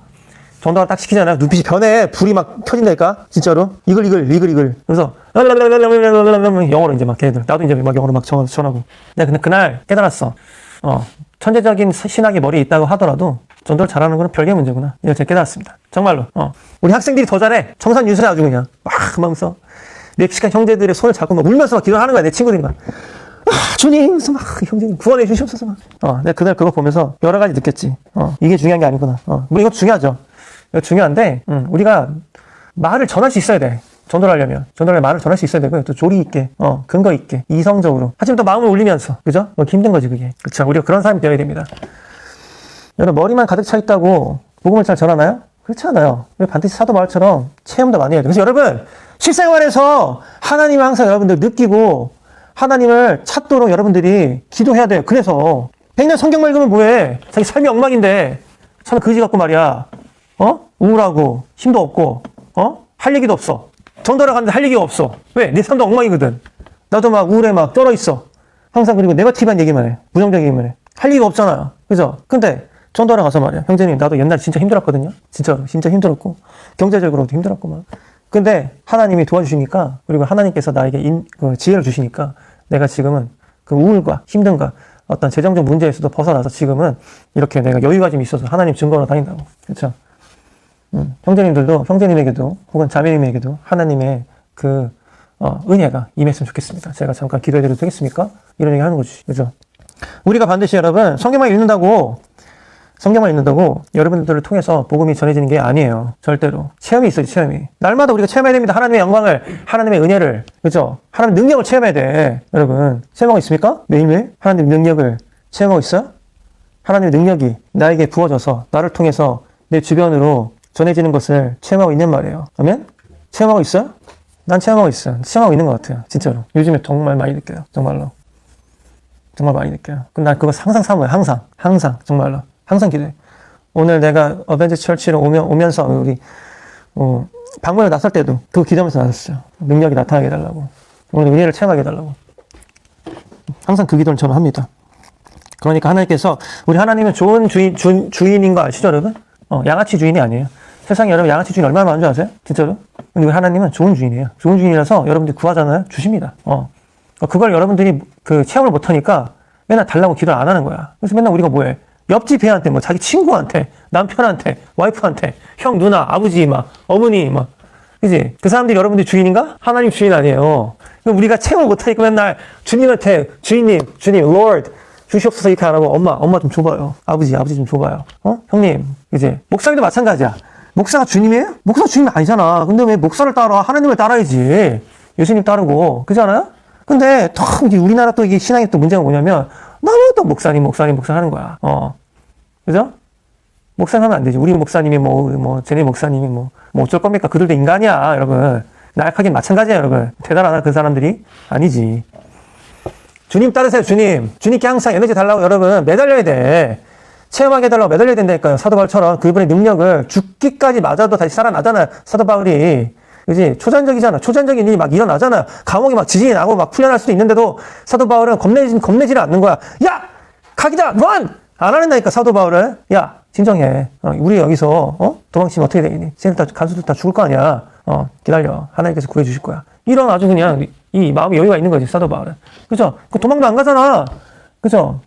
전도가 딱 시키잖아요. 눈빛이 변해. 불이 막 켜진다니까? 진짜로. 이글. 그래서 영어로 이제 막 걔네들. 나도 이제 막 영어로 막 전하고. 내가 근데 그날 깨달았어. 천재적인 신학의 머리에 있다고 하더라도 전도를 잘하는 건 별개의 문제구나. 이걸 제가 깨달았습니다. 정말로. 우리 학생들이 더 잘해. 청산유수에 아주 그냥 막 그러면서 멕시칸 형제들의 손을 잡고 막 울면서 막 기도하는 거야. 내 친구들이 막 주님, 막 형제님 구원해 주시옵소서. 내가 그날 그거 보면서 여러 가지 느꼈지. 이게 중요한 게 아니구나. 뭐 이것도 중요하죠. 이거 중요한데 우리가 말을 전할 수 있어야 돼. 전도를 하려면 말을 전할 수 있어야 되고요. 또 조리 있게, 근거 있게, 이성적으로. 하지만 또 마음을 울리면서, 그죠? 힘든 거지 그게. 그렇죠. 우리가 그런 사람이 되어야 됩니다. 여러분, 머리만 가득 차 있다고 복음을 잘 전하나요? 그렇지 않아요. 반드시 사도 바울처럼 체험도 많이 해야 돼요. 그래서 여러분, 실생활에서 하나님을 항상 여러분들 느끼고 하나님을 찾도록 여러분들이 기도해야 돼요. 그래서 100년 성경만 읽으면 뭐해? 자기 삶이 엉망인데 참 그지 같고 말이야. 우울하고 힘도 없고 할 얘기도 없어. 전도를 가는데 할 얘기가 없어. 왜? 내 삶도 엉망이거든. 나도 막 우울해 막 쩔어 있어. 항상 그리고 네거티브한 얘기만 해. 부정적인 얘기만 해. 할 얘기가 없잖아요. 그죠? 근데 전도하러 가서 말이야. 형제님, 나도 옛날에 진짜 힘들었거든요. 진짜 힘들었고 경제적으로도 힘들었고 막. 근데 하나님이 도와주시니까, 그리고 하나님께서 나에게 그 지혜를 주시니까 내가 지금은 그 우울과 힘든가 어떤 재정적 문제에서도 벗어나서 지금은 이렇게 내가 여유가 좀 있어서 하나님 증거로 다닌다고. 그렇죠? 형제님에게도 혹은 자매님에게도 하나님의 그 은혜가 임했으면 좋겠습니다. 제가 잠깐 기도해드려도 되겠습니까? 이런 얘기 하는 거지. 그죠? 우리가 반드시 여러분 성경만 읽는다고 여러분들을 통해서 복음이 전해지는 게 아니에요. 절대로. 체험이 있어요, 체험이. 날마다 우리가 체험해야 됩니다. 하나님의 영광을, 하나님의 은혜를. 그죠? 하나님의 능력을 체험해야 돼. 여러분, 체험하고 있습니까? 매일매일 하나님의 능력을 체험하고 있어요? 하나님의 능력이 나에게 부어져서 나를 통해서 내 주변으로 전해지는 것을 체험하고 있는 말이에요. 아멘? 체험하고 있어요? 난 체험하고 있어요. 체험하고 있는 것 같아요. 진짜로. 요즘에 정말 많이 느껴요. 정말로. 정말 많이 느껴요. 난 그거 항상 사모해요. 항상. 정말로. 항상 기도해. 오늘 내가 어벤져스 철치로 오면서 우리 방문을 나설 때도 그거 기도하면서 나섰어요. 능력이 나타나게 해달라고. 오늘 은혜를 체험하게 해달라고. 항상 그 기도를 저는 합니다. 그러니까 하나님께서 우리 하나님은 좋은 주인인 거 아시죠, 여러분? 양아치 주인이 아니에요. 세상에 여러분 양아치 주인 얼마나 많은 줄 아세요? 진짜로? 근데 우리 하나님은 좋은 주인이에요. 좋은 주인이라서 여러분들이 구하잖아요. 주십니다. 그걸 여러분들이 그 체험을 못하니까 맨날 달라고 기도를 안 하는 거야. 그래서 맨날 우리가 뭐해? 옆집 애한테, 자기 친구한테, 남편한테, 와이프한테, 형, 누나, 아버지, 어머니, 그지? 그 사람들이 여러분들이 주인인가? 하나님 주인 아니에요. 우리가 체험을 못하니까 맨날 주님한테, 주님, Lord, 주시옵소서 이렇게 안 하고, 엄마 좀 줘봐요. 아버지 좀 줘봐요. 형님, 이제, 목사님도 마찬가지야. 목사가 주님이에요? 목사가 주님이 아니잖아. 근데 왜 목사를 따라? 하나님을 따라야지. 예수님 따르고. 그렇지 않아요? 근데, 우리나라 또 이게 신앙의 또 문제가 뭐냐면, 너무 또 목사님 하는 거야. 그죠? 목사님 하면 안 되지. 우리 목사님이 쟤네 목사님이 어쩔 겁니까? 그들도 인간이야, 여러분. 나약하긴 마찬가지야, 여러분. 대단하다, 그 사람들이? 아니지. 주님 따르세요, 주님. 주님께 항상 에너지 달라고, 여러분. 매달려야 돼. 체험하게 해달라고 매달려야 된다니까요. 사도 바울처럼 그분의 능력을 죽기까지 맞아도 다시 살아나잖아요. 사도 바울이. 그지? 초전적이잖아. 초전적인 일이 막 일어나잖아. 감옥에 막 지진이 나고 막 풀려날 수도 있는데도 사도 바울은 겁내지를 않는 거야. 야! 각이다! 런! 안 하는다니까, 사도 바울은. 야, 진정해. 우리 여기서, 도망치면 어떻게 되니? 쟤들 다, 간수들 다 죽을 거 아니야. 기다려. 하나님께서 구해주실 거야. 이런 아주 그냥 이 마음의 여유가 있는 거지, 사도 바울은. 그죠? 그 도망도 안 가잖아. 그죠?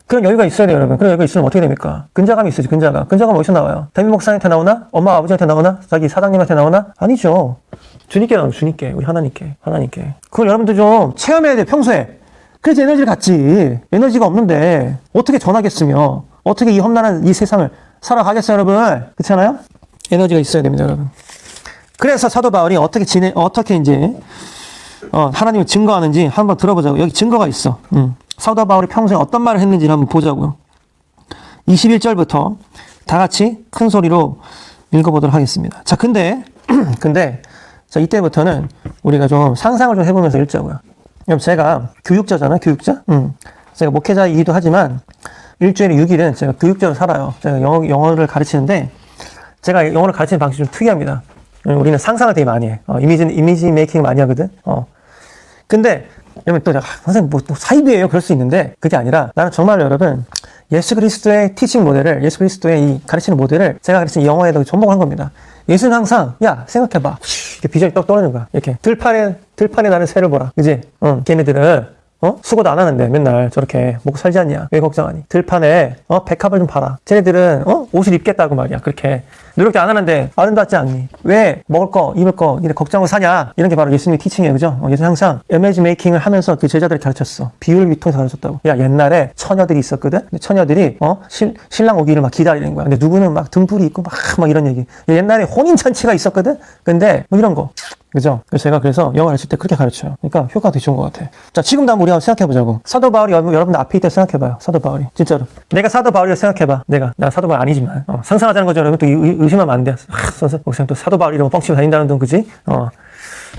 그런 여유가 있어야 돼요, 여러분. 그런 여유가 있으면 어떻게 됩니까? 근자감이 있어야지, 근자감. 근자감 어디서 나와요? 담임 목사님한테 나오나? 엄마, 아버지한테 나오나? 자기 사장님한테 나오나? 아니죠. 주님께 나오죠, 주님께. 우리 하나님께. 그걸 여러분들 좀 체험해야 돼, 평소에. 그래서 에너지를 갖지. 에너지가 없는데, 어떻게 전하겠으며, 어떻게 이 험난한 이 세상을 살아가겠어요, 여러분? 그렇잖아요? 에너지가 있어야 됩니다, 여러분. 그래서 사도 바울이 어떻게 이제, 하나님을 증거하는지 한번 들어보자고. 여기 증거가 있어. 사도 바울이 평소에 어떤 말을 했는지 한번 보자고요. 21절부터 다 같이 큰 소리로 읽어보도록 하겠습니다. 자, 근데, 자, 이때부터는 우리가 좀 상상을 좀 해보면서 읽자고요. 여러분, 제가 교육자잖아요, 교육자? 제가 목회자이기도 하지만, 일주일에 6일은 제가 교육자로 살아요. 제가 영어를 가르치는데, 제가 영어를 가르치는 방식이 좀 특이합니다. 우리는 상상을 되게 많이 해. 이미지 메이킹 많이 하거든. 근데, 여러분 또 내가 선생님 뭐 사이비예요 그럴 수 있는데 그게 아니라 나는 정말 여러분 예수 그리스도의 티칭 모델을 예수 그리스도의 이 가르치는 모델을 제가 가르치는 영어에다 접목한 겁니다. 예수는 항상 야 생각해봐 이렇게 비전이 떡 떨어지는 거야. 이렇게 들판에 나는 새를 보라. 그지? 걔네들은 수고도 안 하는데 맨날 저렇게 먹고 살지 않냐? 왜 걱정하니? 들판에 백합을 좀 봐라. 쟤네들은 옷을 입겠다고 말이야. 그렇게 노력도 안 하는데 아름답지 않니? 왜 먹을 거, 입을 거, 니네 걱정하고 사냐? 이런 게 바로 예수님의 티칭이에요. 그죠? 예수는 항상 이미지 메이킹을 하면서 그 제자들을 가르쳤어. 비유를 통해서 가르쳤다고. 야, 옛날에 처녀들이 있었거든? 근데 처녀들이, 신랑 오기를 막 기다리는 거야. 근데 누구는 막 등불이 있고 막 이런 얘기. 옛날에 혼인잔치가 있었거든? 근데 뭐 이런 거. 그죠? 그래서 영어 가르칠 때 그렇게 가르쳐요. 그러니까 효과가 되게 좋은 것 같아. 자, 지금도 한번 우리 한번 생각해보자고. 사도 바울이 여러분들 앞에 있다 생각해봐요. 사도 바울이. 진짜로. 내가 사도 바울이라고 생각해봐. 나 사도 바울 아니지만. 상상하자는 거죠. 여러분 또 의심하면 안 돼. 목사님 또 사도 바울이라고 뻥치고 다닌다는 둥, 그지?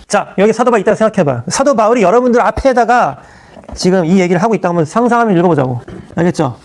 자, 여기 사도 바울 있다고 생각해봐요. 사도 바울이 여러분들 앞에다가 지금 이 얘기를 하고 있다고 한번 상상하면 읽어보자고. 알겠죠?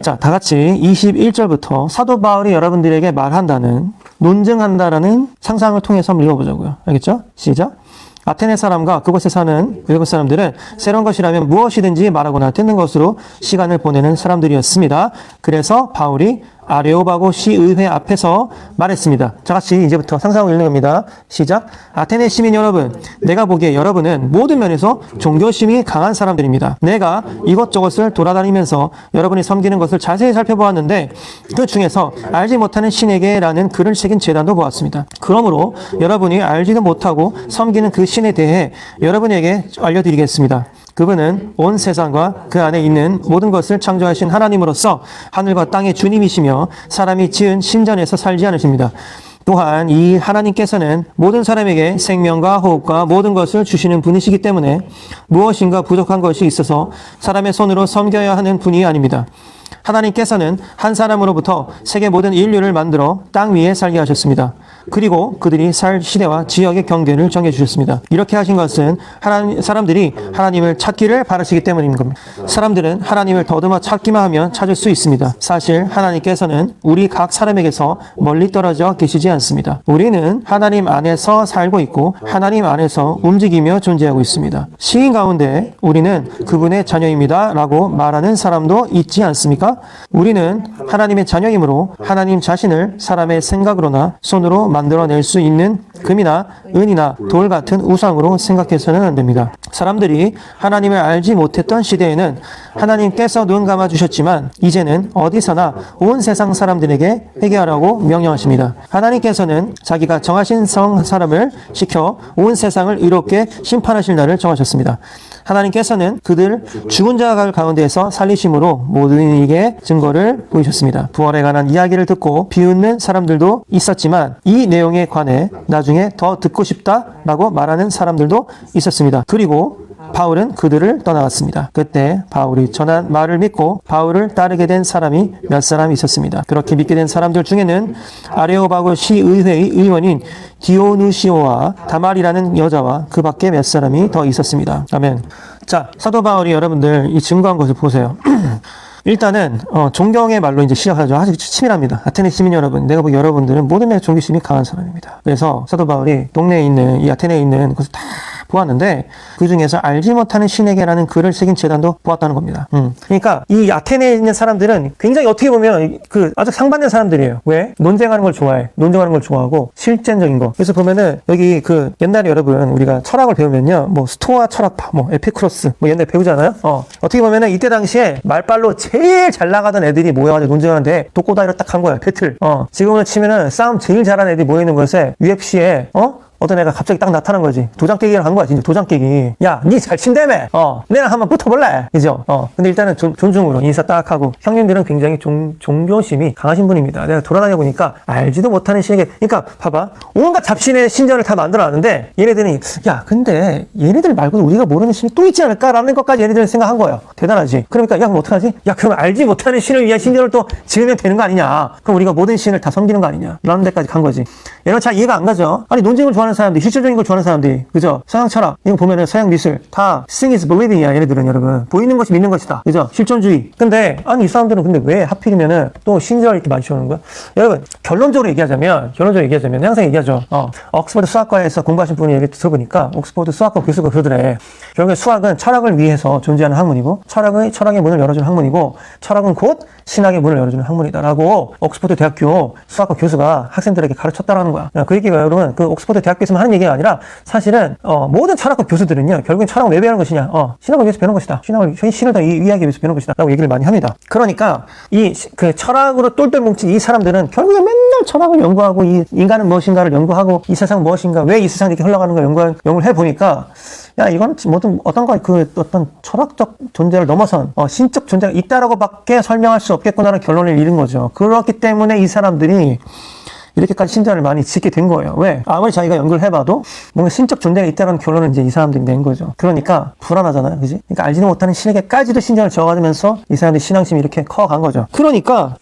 자, 다 같이 21절부터 사도 바울이 여러분들에게 말한다는, 논증한다라는 상상을 통해서 한번 읽어보자고요. 알겠죠? 시작. 아테네 사람과 그곳에 사는 외국 사람들은 새로운 것이라면 무엇이든지 말하거나 듣는 것으로 시간을 보내는 사람들이었습니다. 그래서 바울이 아레오바고 시의회 앞에서 말했습니다. 자, 같이 이제부터 상상하고 읽는 겁니다. 시작. 아테네 시민 여러분, 내가 보기에 여러분은 모든 면에서 종교심이 강한 사람들입니다. 내가 이것저것을 돌아다니면서 여러분이 섬기는 것을 자세히 살펴보았는데 그 중에서 알지 못하는 신에게라는 글을 새긴 제단도 보았습니다. 그러므로 여러분이 알지도 못하고 섬기는 그 신에 대해 여러분에게 알려드리겠습니다. 그분은 온 세상과 그 안에 있는 모든 것을 창조하신 하나님으로서 하늘과 땅의 주님이시며 사람이 지은 신전에서 살지 않으십니다. 또한 이 하나님께서는 모든 사람에게 생명과 호흡과 모든 것을 주시는 분이시기 때문에 무엇인가 부족한 것이 있어서 사람의 손으로 섬겨야 하는 분이 아닙니다. 하나님께서는 한 사람으로부터 세계 모든 인류를 만들어 땅 위에 살게 하셨습니다. 그리고 그들이 살 시대와 지역의 경계를 정해주셨습니다. 이렇게 하신 것은 사람들이 하나님을 찾기를 바라시기 때문인 겁니다. 사람들은 하나님을 더듬어 찾기만 하면 찾을 수 있습니다. 사실 하나님께서는 우리 각 사람에게서 멀리 떨어져 계시지 않습니다. 우리는 하나님 안에서 살고 있고 하나님 안에서 움직이며 존재하고 있습니다. 시인 가운데 우리는 그분의 자녀입니다 라고 말하는 사람도 있지 않습니까? 우리는 하나님의 자녀이므로 하나님 자신을 사람의 생각으로나 손으로 만들어낼 수 있는 금이나 은이나 돌 같은 우상으로 생각해서는 안 됩니다. 사람들이 하나님을 알지 못했던 시대에는 하나님께서 눈 감아주셨지만 이제는 어디서나 온 세상 사람들에게 회개하라고 명령하십니다. 하나님께서는 자기가 정하신 사람을 시켜 온 세상을 의롭게 심판하실 날을 정하셨습니다. 하나님께서는 그들 죽은 자 가운데에서 살리심으로 모든 이에게 증거를 보이셨습니다. 부활에 관한 이야기를 듣고 비웃는 사람들도 있었지만 이 내용에 관해 나중에 더 듣고 싶다라고 말하는 사람들도 있었습니다. 그리고 바울은 그들을 떠나갔습니다. 그때 바울이 전한 말을 믿고 바울을 따르게 된 사람이 몇 사람 있었습니다. 그렇게 믿게 된 사람들 중에는 아레오바고 시의회의 의원인 디오누시오와 다말이라는 여자와 그 밖에 몇 사람이 더 있었습니다. 아멘. 자, 사도 바울이 여러분들 이 증거한 것을 보세요. 일단은 존경의 말로 이제 시작하죠. 아주 치밀합니다. 아테네 시민 여러분, 내가 보기 여러분들은 모든 면에서 존경심이 강한 사람입니다. 그래서 사도 바울이 동네에 있는 이 아테네에 있는 것을 다 보았는데 그 중에서 알지 못하는 신에게라는 글을 새긴 재단도 보았다는 겁니다. 그러니까 이 아테네에 있는 사람들은 굉장히 어떻게 보면 그 아주 상반된 사람들이에요. 왜? 논쟁하는 걸 좋아해. 논쟁하는 걸 좋아하고 실전적인 거. 그래서 보면은 여기 그 옛날에 여러분 우리가 철학을 배우면요, 뭐 스토아 철학파, 뭐 에피쿠로스, 뭐 옛날에 배우잖아요. 어떻게 보면은 이때 당시에 말빨로 제일 잘 나가던 애들이 모여가지고 논쟁하는데 독고다이로 딱 한 거야. 배틀. 지금으로 치면은 싸움 제일 잘하는 애들이 모여 있는 곳에 UFC에 어떤 애가 갑자기 딱 나타난 거지. 도장 깨기를 한 거야, 진짜. 도장 깨기. 야, 니 잘 친다며. 내랑 한번 붙어볼래. 그죠? 근데 일단은 존중으로 인사 딱 하고. 형님들은 굉장히 종교심이 강하신 분입니다. 내가 돌아다녀 보니까 알지도 못하는 신에게, 그러니까 봐봐. 온갖 잡신의 신전을 다 만들어 놨는데, 얘네들이, 야, 근데 얘네들 말고도 우리가 모르는 신이 또 있지 않을까라는 것까지 얘네들은 생각한 거예요. 대단하지. 그러니까, 야, 그럼 어떡하지? 야, 그럼 알지 못하는 신을 위한 신전을 또 지으면 되는 거 아니냐. 그럼 우리가 모든 신을 다 섬기는 거 아니냐. 라는 데까지 간 거지. 얘는 잘 이해가 안 가죠. 아니, 논쟁을 좋아하는 사람들이, 실질적인 걸 좋아하는 사람들이, 그죠? 서양 철학, 이거 보면은 서양 미술, 다 seeing is believing이야, 얘네들은 여러분. 보이는 것이 믿는 것이다. 그죠? 실존주의. 근데, 아니, 이 사람들은 근데 왜 하필이면은 또 신전을 이렇게 많이 세우는 거야? 여러분, 결론적으로 얘기하자면, 항상 얘기하죠. 옥스퍼드 수학과에서 공부하신 분이 얘기 들어보니까, 옥스퍼드 수학과 교수가 그러더래. 결국에 수학은 철학을 위해서 존재하는 학문이고, 철학의 문을 열어주는 학문이고, 철학은 곧 신학의 문을 열어주는 학문이다라고 옥스퍼드 대학교 수학과 교수가 학생들에게 가르쳤다라는 거야. 그 얘기가 여러분, 그 옥스퍼드 대학교에서만 하는 얘기가 아니라 사실은 모든 철학과 교수들은요, 결국엔 철학을 왜 배우는 것이냐? 신학을 위해서 배우는 것이다. 신을 더 이해하기 위해서 배우는 것이다. 라고 얘기를 많이 합니다. 그러니까 그 철학으로 똘똘 뭉친 이 사람들은 결국에 맨날 철학을 연구하고, 이 인간은 무엇인가를 연구하고, 이 세상은 무엇인가, 왜 이 세상이 이렇게 흘러가는가 연구를 해보니까, 야, 이건 어떤 철학적 존재를 넘어선 신적 존재가 있다라고 밖에 설명할 수 없겠구나라는 결론을 이룬 거죠. 그렇기 때문에 이 사람들이 이렇게까지 신전을 많이 짓게 된 거예요. 왜? 아무리 자기가 연구를 해봐도 뭔가 신적 존재가 있다는 결론을 이제 이 사람들이 낸 거죠. 그러니까 불안하잖아요. 그지? 그러니까 알지도 못하는 신에게까지도 신전을 지어가면서 이 사람들이 신앙심이 이렇게 커간 거죠. 그러니까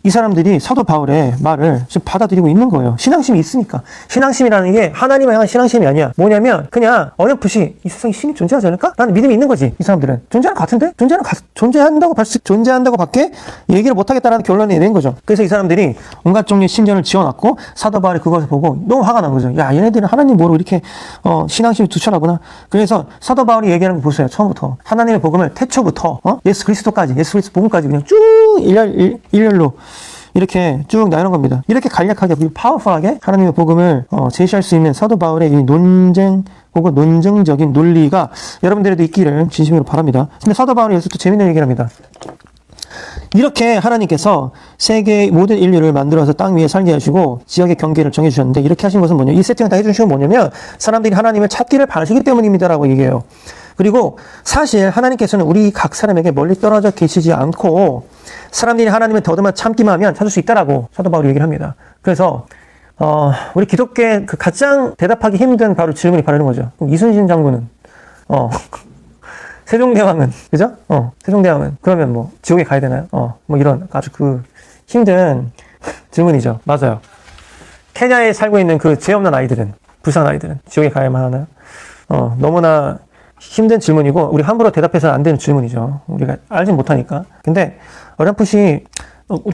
이 사람들이 사도 바울의 말을 지금 받아들이고 있는 거예요. 신앙심이 있으니까. 신앙심이라는 게 하나님을 향한 신앙심이 아니야. 뭐냐면 그냥 어렴풋이 이 세상에 신이 존재하지 않을까? 라는 믿음이 있는 거지. 이 사람들은. 존재하는 것 같은데? 존재한다고 밖에 얘기를 못하겠다라는 결론이 낸 거죠. 그래서 이 사람들이 온갖 종류의 신전을 지어놨고, 사도 바울이 그것을 보고 너무 화가 난 거죠. 야, 얘네들은 하나님 모르고 이렇게 신앙심이 투철하구나. 그래서 사도 바울이 얘기하는 거 보세요. 처음부터 하나님의 복음을 태초부터 예수 그리스도까지, 예수 그리스도 복음까지 그냥 쭉 일렬로 이렇게 쭉 나누는 겁니다. 이렇게 간략하게, 파워풀하게 하나님의 복음을 제시할 수 있는 사도 바울의 이 논쟁 혹은 논증적인 논리가 여러분들에도 있기를 진심으로 바랍니다. 근데 사도 바울이 여기서 또 재밌는 얘기를 합니다. 이렇게 하나님께서 세계의 모든 인류를 만들어서 땅 위에 살게 하시고 지역의 경계를 정해주셨는데, 이렇게 하신 것은 뭐냐, 이 세팅을 다 해주신 건 뭐냐면 사람들이 하나님을 찾기를 바라시기 때문입니다 라고 얘기해요. 그리고 사실 하나님께서는 우리 각 사람에게 멀리 떨어져 계시지 않고 사람들이 하나님을 더듬어 참기만 하면 찾을 수 있다라고 사도 바울이 얘기를 합니다. 그래서 우리 기독교의 그 가장 대답하기 힘든 질문이 바로 이런 거죠. 그럼 이순신 장군은 세종대왕은, 그죠? 세종대왕은 그러면 뭐 지옥에 가야 되나요? 뭐 이런 아주 그 힘든 질문이죠. 맞아요. 케냐에 살고 있는 그 죄 없는 아이들은, 불쌍한 아이들은 지옥에 가야만 하나요? 너무나 힘든 질문이고 우리 함부로 대답해서는 안 되는 질문이죠. 우리가 알진 못하니까. 근데 어렴풋이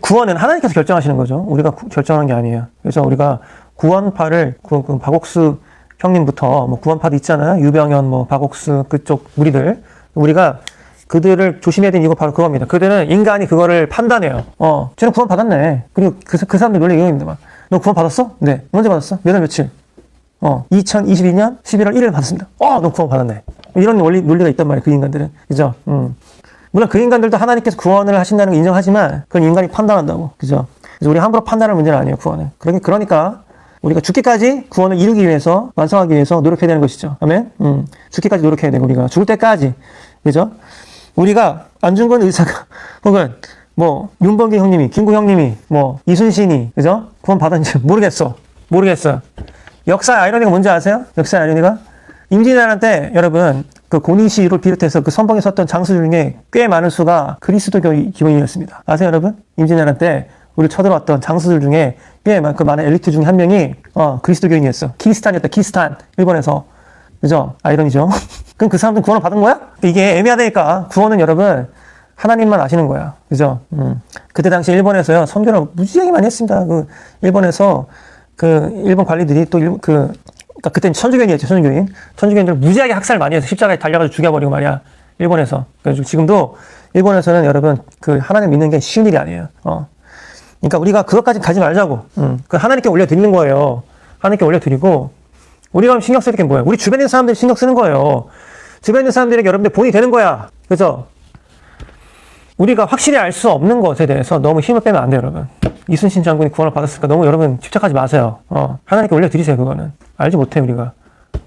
구원은 하나님께서 결정하시는 거죠. 우리가 결정하는 게 아니에요. 그래서 우리가 구원파를 그 박옥수 형님부터 뭐 구원파도 있잖아요. 유병현, 뭐 박옥수 그쪽 우리가 그들을 조심해야 되는 이유가 바로 그겁니다. 그들은 인간이 그거를 판단해요. 쟤는 구원 받았네. 그리고 그 사람들 논리 이겁니다. 너 구원 받았어? 네. 언제 받았어? 몇 월 며칠? 2022년 11월 1일 받았습니다. 너 구원 받았네. 이런 논리가 있단 말이에요. 그 인간들은. 그죠? 물론 그 인간들도 하나님께서 구원을 하신다는 걸 인정하지만 그건 인간이 판단한다고. 그죠? 그래서 우리 함부로 판단할 문제는 아니에요. 구원은. 그러니까 우리가 죽기까지 구원을 이루기 위해서, 완성하기 위해서 노력해야 되는 것이죠. 아멘? 죽기까지 노력해야 되고, 우리가 죽을 때까지. 그죠? 우리가 안중근 의사가, 혹은 뭐 윤범기 형님이, 김구 형님이, 뭐 이순신이, 그죠? 구원 받았는지 모르겠어요. 역사의 아이러니가 뭔지 아세요? 역사의 아이러니가? 임진왜란 때 여러분 그 고니시를 비롯해서 그 선봉에 섰던 장수들 중에 꽤 많은 수가 그리스도교 기원이었습니다. 아세요 여러분? 임진왜란 때 우리 쳐들어왔던 장수들 중에 꽤 많은 엘리트 중에 한 명이 그리스도교인이었어. 키리스탄이었다. 키리스탄. 일본에서. 그죠? 아이러니죠. 그럼 그 사람들은 구원을 받은 거야? 이게 애매하다니까. 구원은 여러분 하나님만 아시는 거야. 그죠? 그때 당시 일본에서요, 선교를 무지하게 많이 했습니다. 일본에서 일본 관리들이 그러니까 그때는 천주교인이었죠, 천주교인. 천주교인들 무지하게 학살 많이 해서 십자가에 달려가지고 죽여버리고 말이야. 일본에서. 그래서 지금도 일본에서는 여러분, 하나님 믿는 게 쉬운 일이 아니에요. 그러니까 우리가 그것까지 가지 말자고. 하나님께 올려드리는 거예요. 하나님께 올려드리고, 우리가 신경 쓸 게 뭐예요? 우리 주변에 있는 사람들이 신경 쓰는 거예요. 주변에 있는 사람들에게 여러분들 본이 되는 거야. 그죠? 우리가 확실히 알 수 없는 것에 대해서 너무 힘을 빼면 안 돼요, 여러분. 이순신 장군이 구원을 받았으니까 너무 여러분 집착하지 마세요. 하나님께 올려드리세요, 그거는. 알지 못해, 우리가.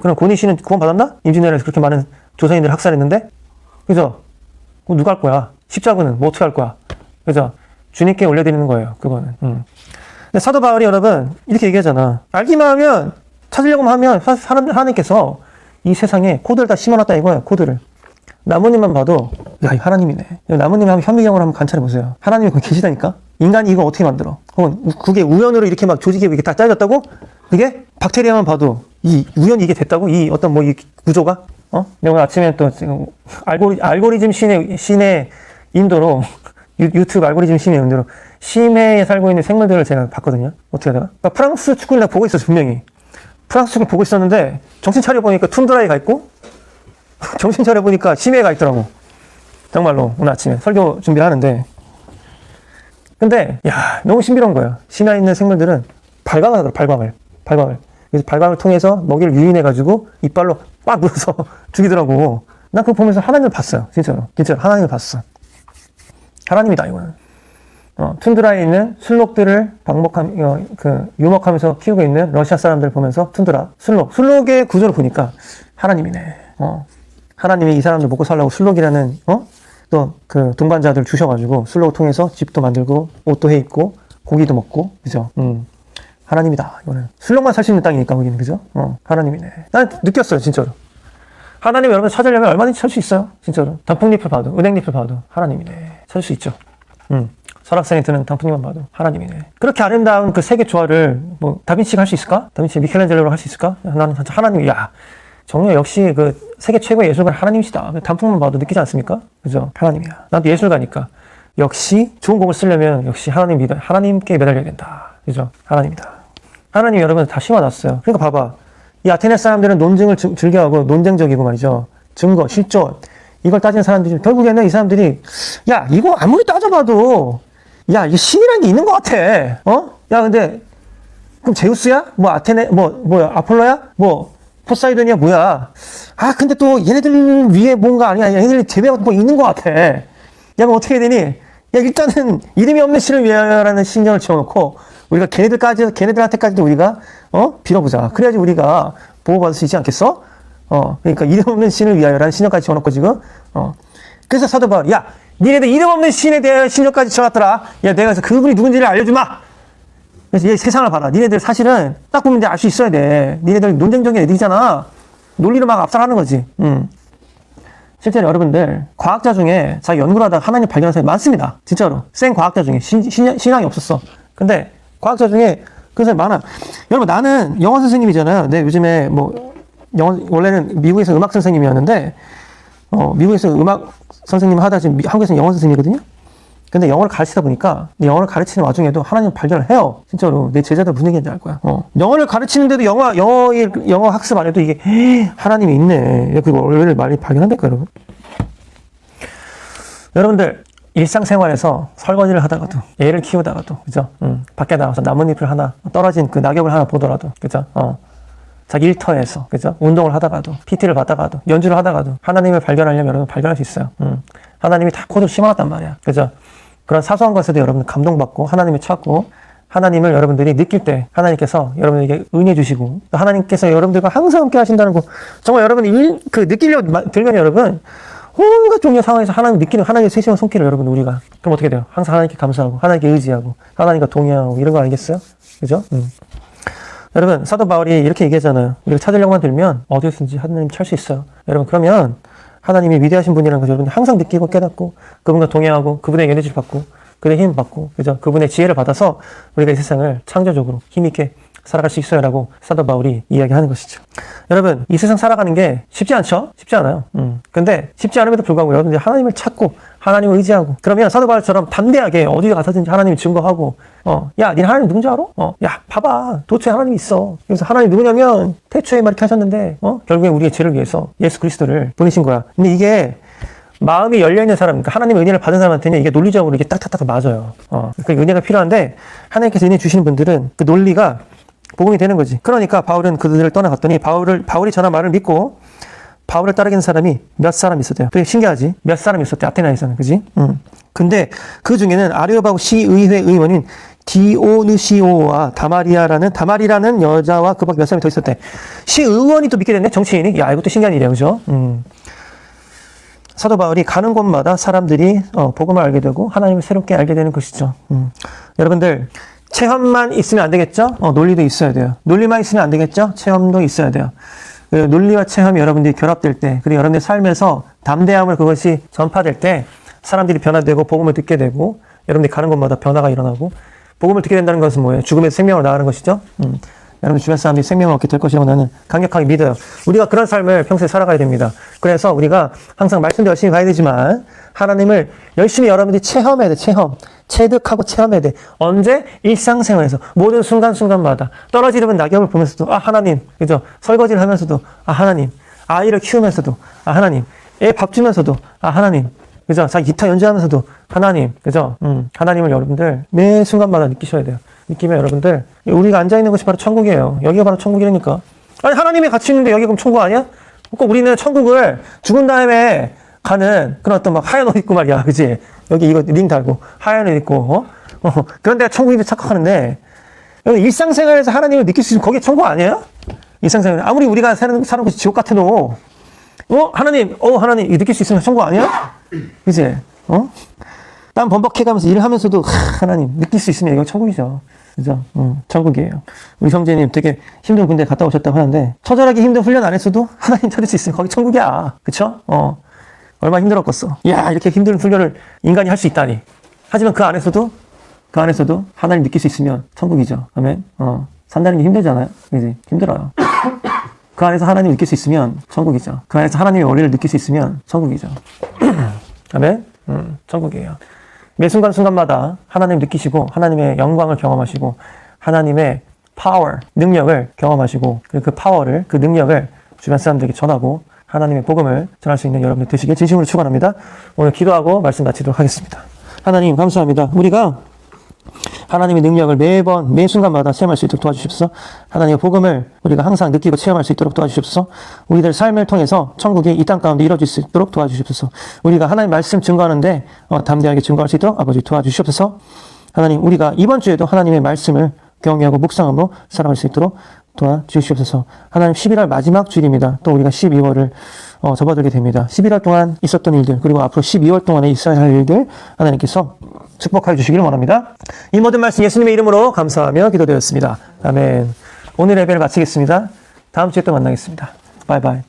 그럼 고니 씨는 구원 받았나? 임진왜란에서 그렇게 많은 조선인들 학살했는데? 그죠? 그럼 누가 할 거야? 십자군은 뭐 어떻게 할 거야? 그죠? 주님께 올려드리는 거예요, 그거는. 근데 사도 바울이 여러분, 이렇게 얘기하잖아. 알기만 하면, 찾으려고 하면, 하나님께서 이 세상에 코드를 다 심어놨다 이거예요, 코드를. 나무님만 봐도, 야, 이 하나님이네. 나무님 한번 현미경으로 한번 관찰해보세요. 하나님이 거기 계시다니까? 인간이 이거 어떻게 만들어? 혹은 그게 우연으로 이렇게 막 조직이 이렇게 다 짜여졌다고? 그게 박테리아만 봐도, 우연히 이게 됐다고? 어떤 이 구조가? 내가 오늘 아침에 또 지금 알고리즘 신의 인도로, 유튜브 알고리즘 신의 인도로, 심해에 살고 있는 생물들을 제가 봤거든요. 어떻게 하다가? 그러니까 프랑스 축구를 내가 보고 있었어, 분명히. 프랑스 축구를 보고 있었는데, 정신 차려보니까 툰드라에 가 있고, 정신 차려보니까 심해에 가 있더라고. 정말로, 오늘 아침에 설교 준비를 하는데. 근데, 야, 너무 신비로운 거예요. 심해에 있는 생물들은 발광을 하더라고, 발광을. 그래서 발광을 통해서 먹이를 유인해가지고 이빨로 꽉 물어서 죽이더라고. 난 그거 보면서 하나님을 봤어요. 진짜로 하나님을 봤어. 하나님이다, 이거는. 툰드라에 있는 술록들을 유목하면서 키우고 있는 러시아 사람들 보면서 술록의 구조를 보니까 하나님이네. 하나님이 이 사람들 먹고 살라고 술록이라는, 또 동반자들 주셔가지고 술록을 통해서 집도 만들고 옷도 해 입고 고기도 먹고, 그죠? 하나님이다, 이거는. 술록만 살 수 있는 땅이니까, 거기는, 그죠? 하나님이네. 난 느꼈어요, 진짜로. 하나님 여러분 찾으려면 얼마든지 찾을 수 있어요, 진짜로. 단풍잎을 봐도, 은행잎을 봐도 하나님이네. 찾을 수 있죠. 설악산에 드는 단풍잎만 봐도 하나님이네. 그렇게 아름다운 그 세계 조화를 다빈치가 할 수 있을까? 다빈치 미켈란젤로가 할 수 있을까? 나는 진짜 하나님이, 정말 역시 세계 최고의 예술가는 하나님이시다. 단풍만 봐도 느끼지 않습니까? 그죠? 하나님이야. 나도 예술가니까. 역시 좋은 곡을 쓰려면 역시 하나님께 매달려야 된다. 그죠? 하나님이다. 하나님 여러분 다 심어놨어요. 그러니까 봐봐. 이 아테네 사람들은 논증을 즐겨하고 논쟁적이고 말이죠. 증거, 실존. 이걸 따지는 사람들이, 결국에는 이 사람들이, 야, 이거 아무리 따져봐도, 야, 이게 신이라는 게 있는 것 같아. 야, 근데, 그럼 제우스야? 아테네, 뭐야, 아폴로야? 포사이돈이야? 뭐야? 근데 또 얘네들 위에 뭔가 아니야. 얘네들 제외가 있는 것 같아. 야, 그럼 어떻게 해야 되니? 야, 일단은 이름이 없는 신을 위하여라는 신경을 지어놓고, 우리가 걔네들한테까지도 우리가, 빌어보자. 그래야지 우리가 보호받을 수 있지 않겠어? 그러니까 이름 없는 신을 위하여라는 신령까지 지어놓고 지금, 그래서 사도 바울, 야, 니네들 이름 없는 신에 대한 신령까지 지어놨더라. 야, 내가 그래서 그분이 누군지를 알려주마! 그래서 얘 세상을 봐라. 니네들 사실은 딱 보면 알 수 있어야 돼. 니네들 논쟁적인 애들이잖아. 논리로 막 압살하는 거지. 실제로 여러분들, 과학자 중에 자기 연구를 하다가 하나님 발견한 사람이 많습니다. 진짜로. 센 과학자 중에. 신앙이 없었어. 근데, 과학자 중에 그런 사람이 많아. 여러분, 나는 영어 선생님이잖아요. 근데 요즘에 원래는 미국에서 음악 선생님이었는데, 미국에서 음악 선생님 하다 지금 한국에서 영어 선생님이거든요? 근데 영어를 가르치다 보니까, 영어를 가르치는 와중에도 하나님 발견을 해요. 진짜로. 내 제자들 무슨 얘기인지 알 거야. 영어를 가르치는데도 영어 학습 안 해도 이게, 하나님이 있네. 그리고 원래를 많이 발견한다니까, 여러분. 여러분들, 일상생활에서 설거지를 하다가도, 애를 키우다가도, 그죠? 밖에 나가서 나뭇잎을 하나, 떨어진 그 낙엽을 하나 보더라도, 그죠? 자기 일터에서, 그죠? 운동을 하다가도, PT를 받다가도, 연주를 하다가도, 하나님을 발견하려면 여러분 발견할 수 있어요. 하나님이 다 코드를 심어놨단 말이야. 그죠? 그런 사소한 것에도 여러분 감동받고, 하나님을 찾고, 하나님을 여러분들이 느낄 때, 하나님께서 여러분에게 은혜 주시고, 하나님께서 여러분들과 항상 함께 하신다는 거, 정말 여러분이 느끼려고 들면 여러분, 온갖 종류의 상황에서 하나님의 세심한 손길을 여러분, 우리가. 그럼 어떻게 돼요? 항상 하나님께 감사하고, 하나님께 의지하고, 하나님과 동의하고, 이런 거 아니겠어요? 그죠? 여러분, 사도 바울이 이렇게 얘기하잖아요. 우리가 찾으려고만 들면, 어디서든지 하나님 찾을 수 있어요. 여러분, 그러면, 하나님이 위대하신 분이라는 걸 여러분 항상 느끼고 깨닫고, 그분과 동의하고, 그분의 에너지를 받고, 그분의 힘을 받고, 그죠? 그분의 지혜를 받아서, 우리가 이 세상을 창조적으로 힘있게 살아갈 수 있어요라고 사도 바울이 이야기하는 것이죠. 여러분, 이 세상 살아가는 게 쉽지 않죠? 쉽지 않아요. 근데 쉽지 않음에도 불구하고 여러분들이 하나님을 찾고 하나님을 의지하고 그러면 사도 바울처럼 담대하게 어디 가서든지 하나님을 증거하고 야, 니네 하나님 누군지 알아? 야, 봐봐. 도처에 하나님이 있어. 그래서 하나님 누구냐면 태초에 막 이렇게 하셨는데 결국에 우리의 죄를 위해서 예수 그리스도를 보내신 거야. 근데 이게 마음이 열려있는 사람, 그러니까 하나님의 은혜를 받은 사람한테는 이게 논리적으로 이게 딱딱딱 맞아요. 그 은혜가 필요한데 하나님께서 은혜 주시는 분들은 그 논리가 복음이 되는 거지. 그러니까 바울은 그들을 떠나갔더니 바울이 전한 말을 믿고 바울을 따르는 사람이 몇 사람 있었대요. 되게 신기하지? 몇 사람 있었대, 아테나에서는. 그지? 근데 그 중에는 아레오바고 시의회 의원인 디오느시오와 다마리라는 여자와 그 밖에 몇 사람이 더 있었대. 시의원이 또 믿게 됐네, 정치인이. 야, 이것도 신기한 일이에요. 그죠? 사도 바울이 가는 곳마다 사람들이 복음을 알게 되고 하나님을 새롭게 알게 되는 것이죠. 여러분들, 체험만 있으면 안 되겠죠? 논리도 있어야 돼요. 논리만 있으면 안 되겠죠? 체험도 있어야 돼요. 논리와 체험이 여러분들이 결합될 때, 그리고 여러분들의 삶에서 담대함을 그것이 전파될 때 사람들이 변화되고 복음을 듣게 되고 여러분들이 가는 곳마다 변화가 일어나고 복음을 듣게 된다는 것은 뭐예요? 죽음에서 생명으로 나가는 것이죠. 여러분 주변 사람들이 생명을 얻게 될 것이라고 나는 강력하게 믿어요. 우리가 그런 삶을 평소에 살아가야 됩니다. 그래서 우리가 항상 말씀도 열심히 가야 되지만 하나님을 열심히 여러분들이 체험해야 돼. 체득하고 체험해야 돼. 언제? 일상생활에서 모든 순간순간마다 떨어지는 낙엽을 보면서도 하나님, 그죠? 설거지를 하면서도 하나님, 아이를 키우면서도 하나님, 애 밥 주면서도 하나님, 그죠? 자기 기타 연주하면서도 하나님, 그죠? 하나님을 여러분들 매 순간마다 느끼셔야 돼요. 느끼면 여러분들 우리가 앉아있는 것이 바로 천국이에요. 여기가 바로 천국이라니까. 아니 하나님이 같이 있는데 여기가 그럼 천국 아니야? 그러니까 우리는 천국을 죽은 다음에 가는 그런 어떤 막 하얀 옷 입고 말이야. 그치? 여기 이거 링 달고 하얀 옷 입고 그런 데가 천국인데 착각하는데 일상생활에서 하나님을 느낄 수 있으면 거기에 천국 아니에요? 일상생활 아무리 우리가 사는 곳이 지옥 같아도 하나님 이거 느낄 수 있으면 천국 아니야? 그치? 땀 범벅해가면서 일을 하면서도 하나님 느낄 수 있으면 이거 천국이죠. 그죠? 천국이에요. 우리 형제님 되게 힘든 군대 갔다 오셨다고 하는데 처절하게 힘든 훈련 안 했어도 하나님 찾을 수 있으면 거기 천국이야. 그쵸? 얼마나 힘들었겠어. 야, 이렇게 힘든 훈련을 인간이 할 수 있다니. 하지만 그 안에서도 하나님 느낄 수 있으면 천국이죠. 아멘. 산다는 게 힘들잖아요. 그지? 힘들어요. 그 안에서 하나님 느낄 수 있으면 천국이죠. 그 안에서 하나님의 원리를 느낄 수 있으면 천국이죠. 아멘. 천국이에요. 매 순간순간마다 하나님 느끼시고 하나님의 영광을 경험하시고 하나님의 파워, 능력을 경험하시고 그 파워를, 그 능력을 주변 사람들에게 전하고 하나님의 복음을 전할 수 있는 여러분들 되시길 진심으로 축원합니다. 오늘 기도하고 말씀 마치도록 하겠습니다. 하나님 감사합니다. 우리가 하나님의 능력을 매번 매 순간마다 체험할 수 있도록 도와주십시오. 하나님의 복음을 우리가 항상 느끼고 체험할 수 있도록 도와주십시오. 우리들 삶을 통해서 천국이 이 땅 가운데 이루어질 수 있도록 도와주십시오. 우리가 하나님 말씀 증거하는데 담대하게 증거할 수 있도록 아버지 도와주시옵소서. 하나님 우리가 이번 주에도 하나님의 말씀을 경외하고 묵상함으로 살아갈 수 있도록 도와주시옵소서. 하나님 11월 마지막 주일입니다. 또 우리가 12월을 접어들게 됩니다. 11월 동안 있었던 일들 그리고 앞으로 12월 동안에 있어야 할 일들 하나님께서 축복하여 주시기를 원합니다. 이 모든 말씀 예수님의 이름으로 감사하며 기도드렸습니다. 아멘. 오늘 예배를 마치겠습니다. 다음 주에 또 만나겠습니다. 바이바이.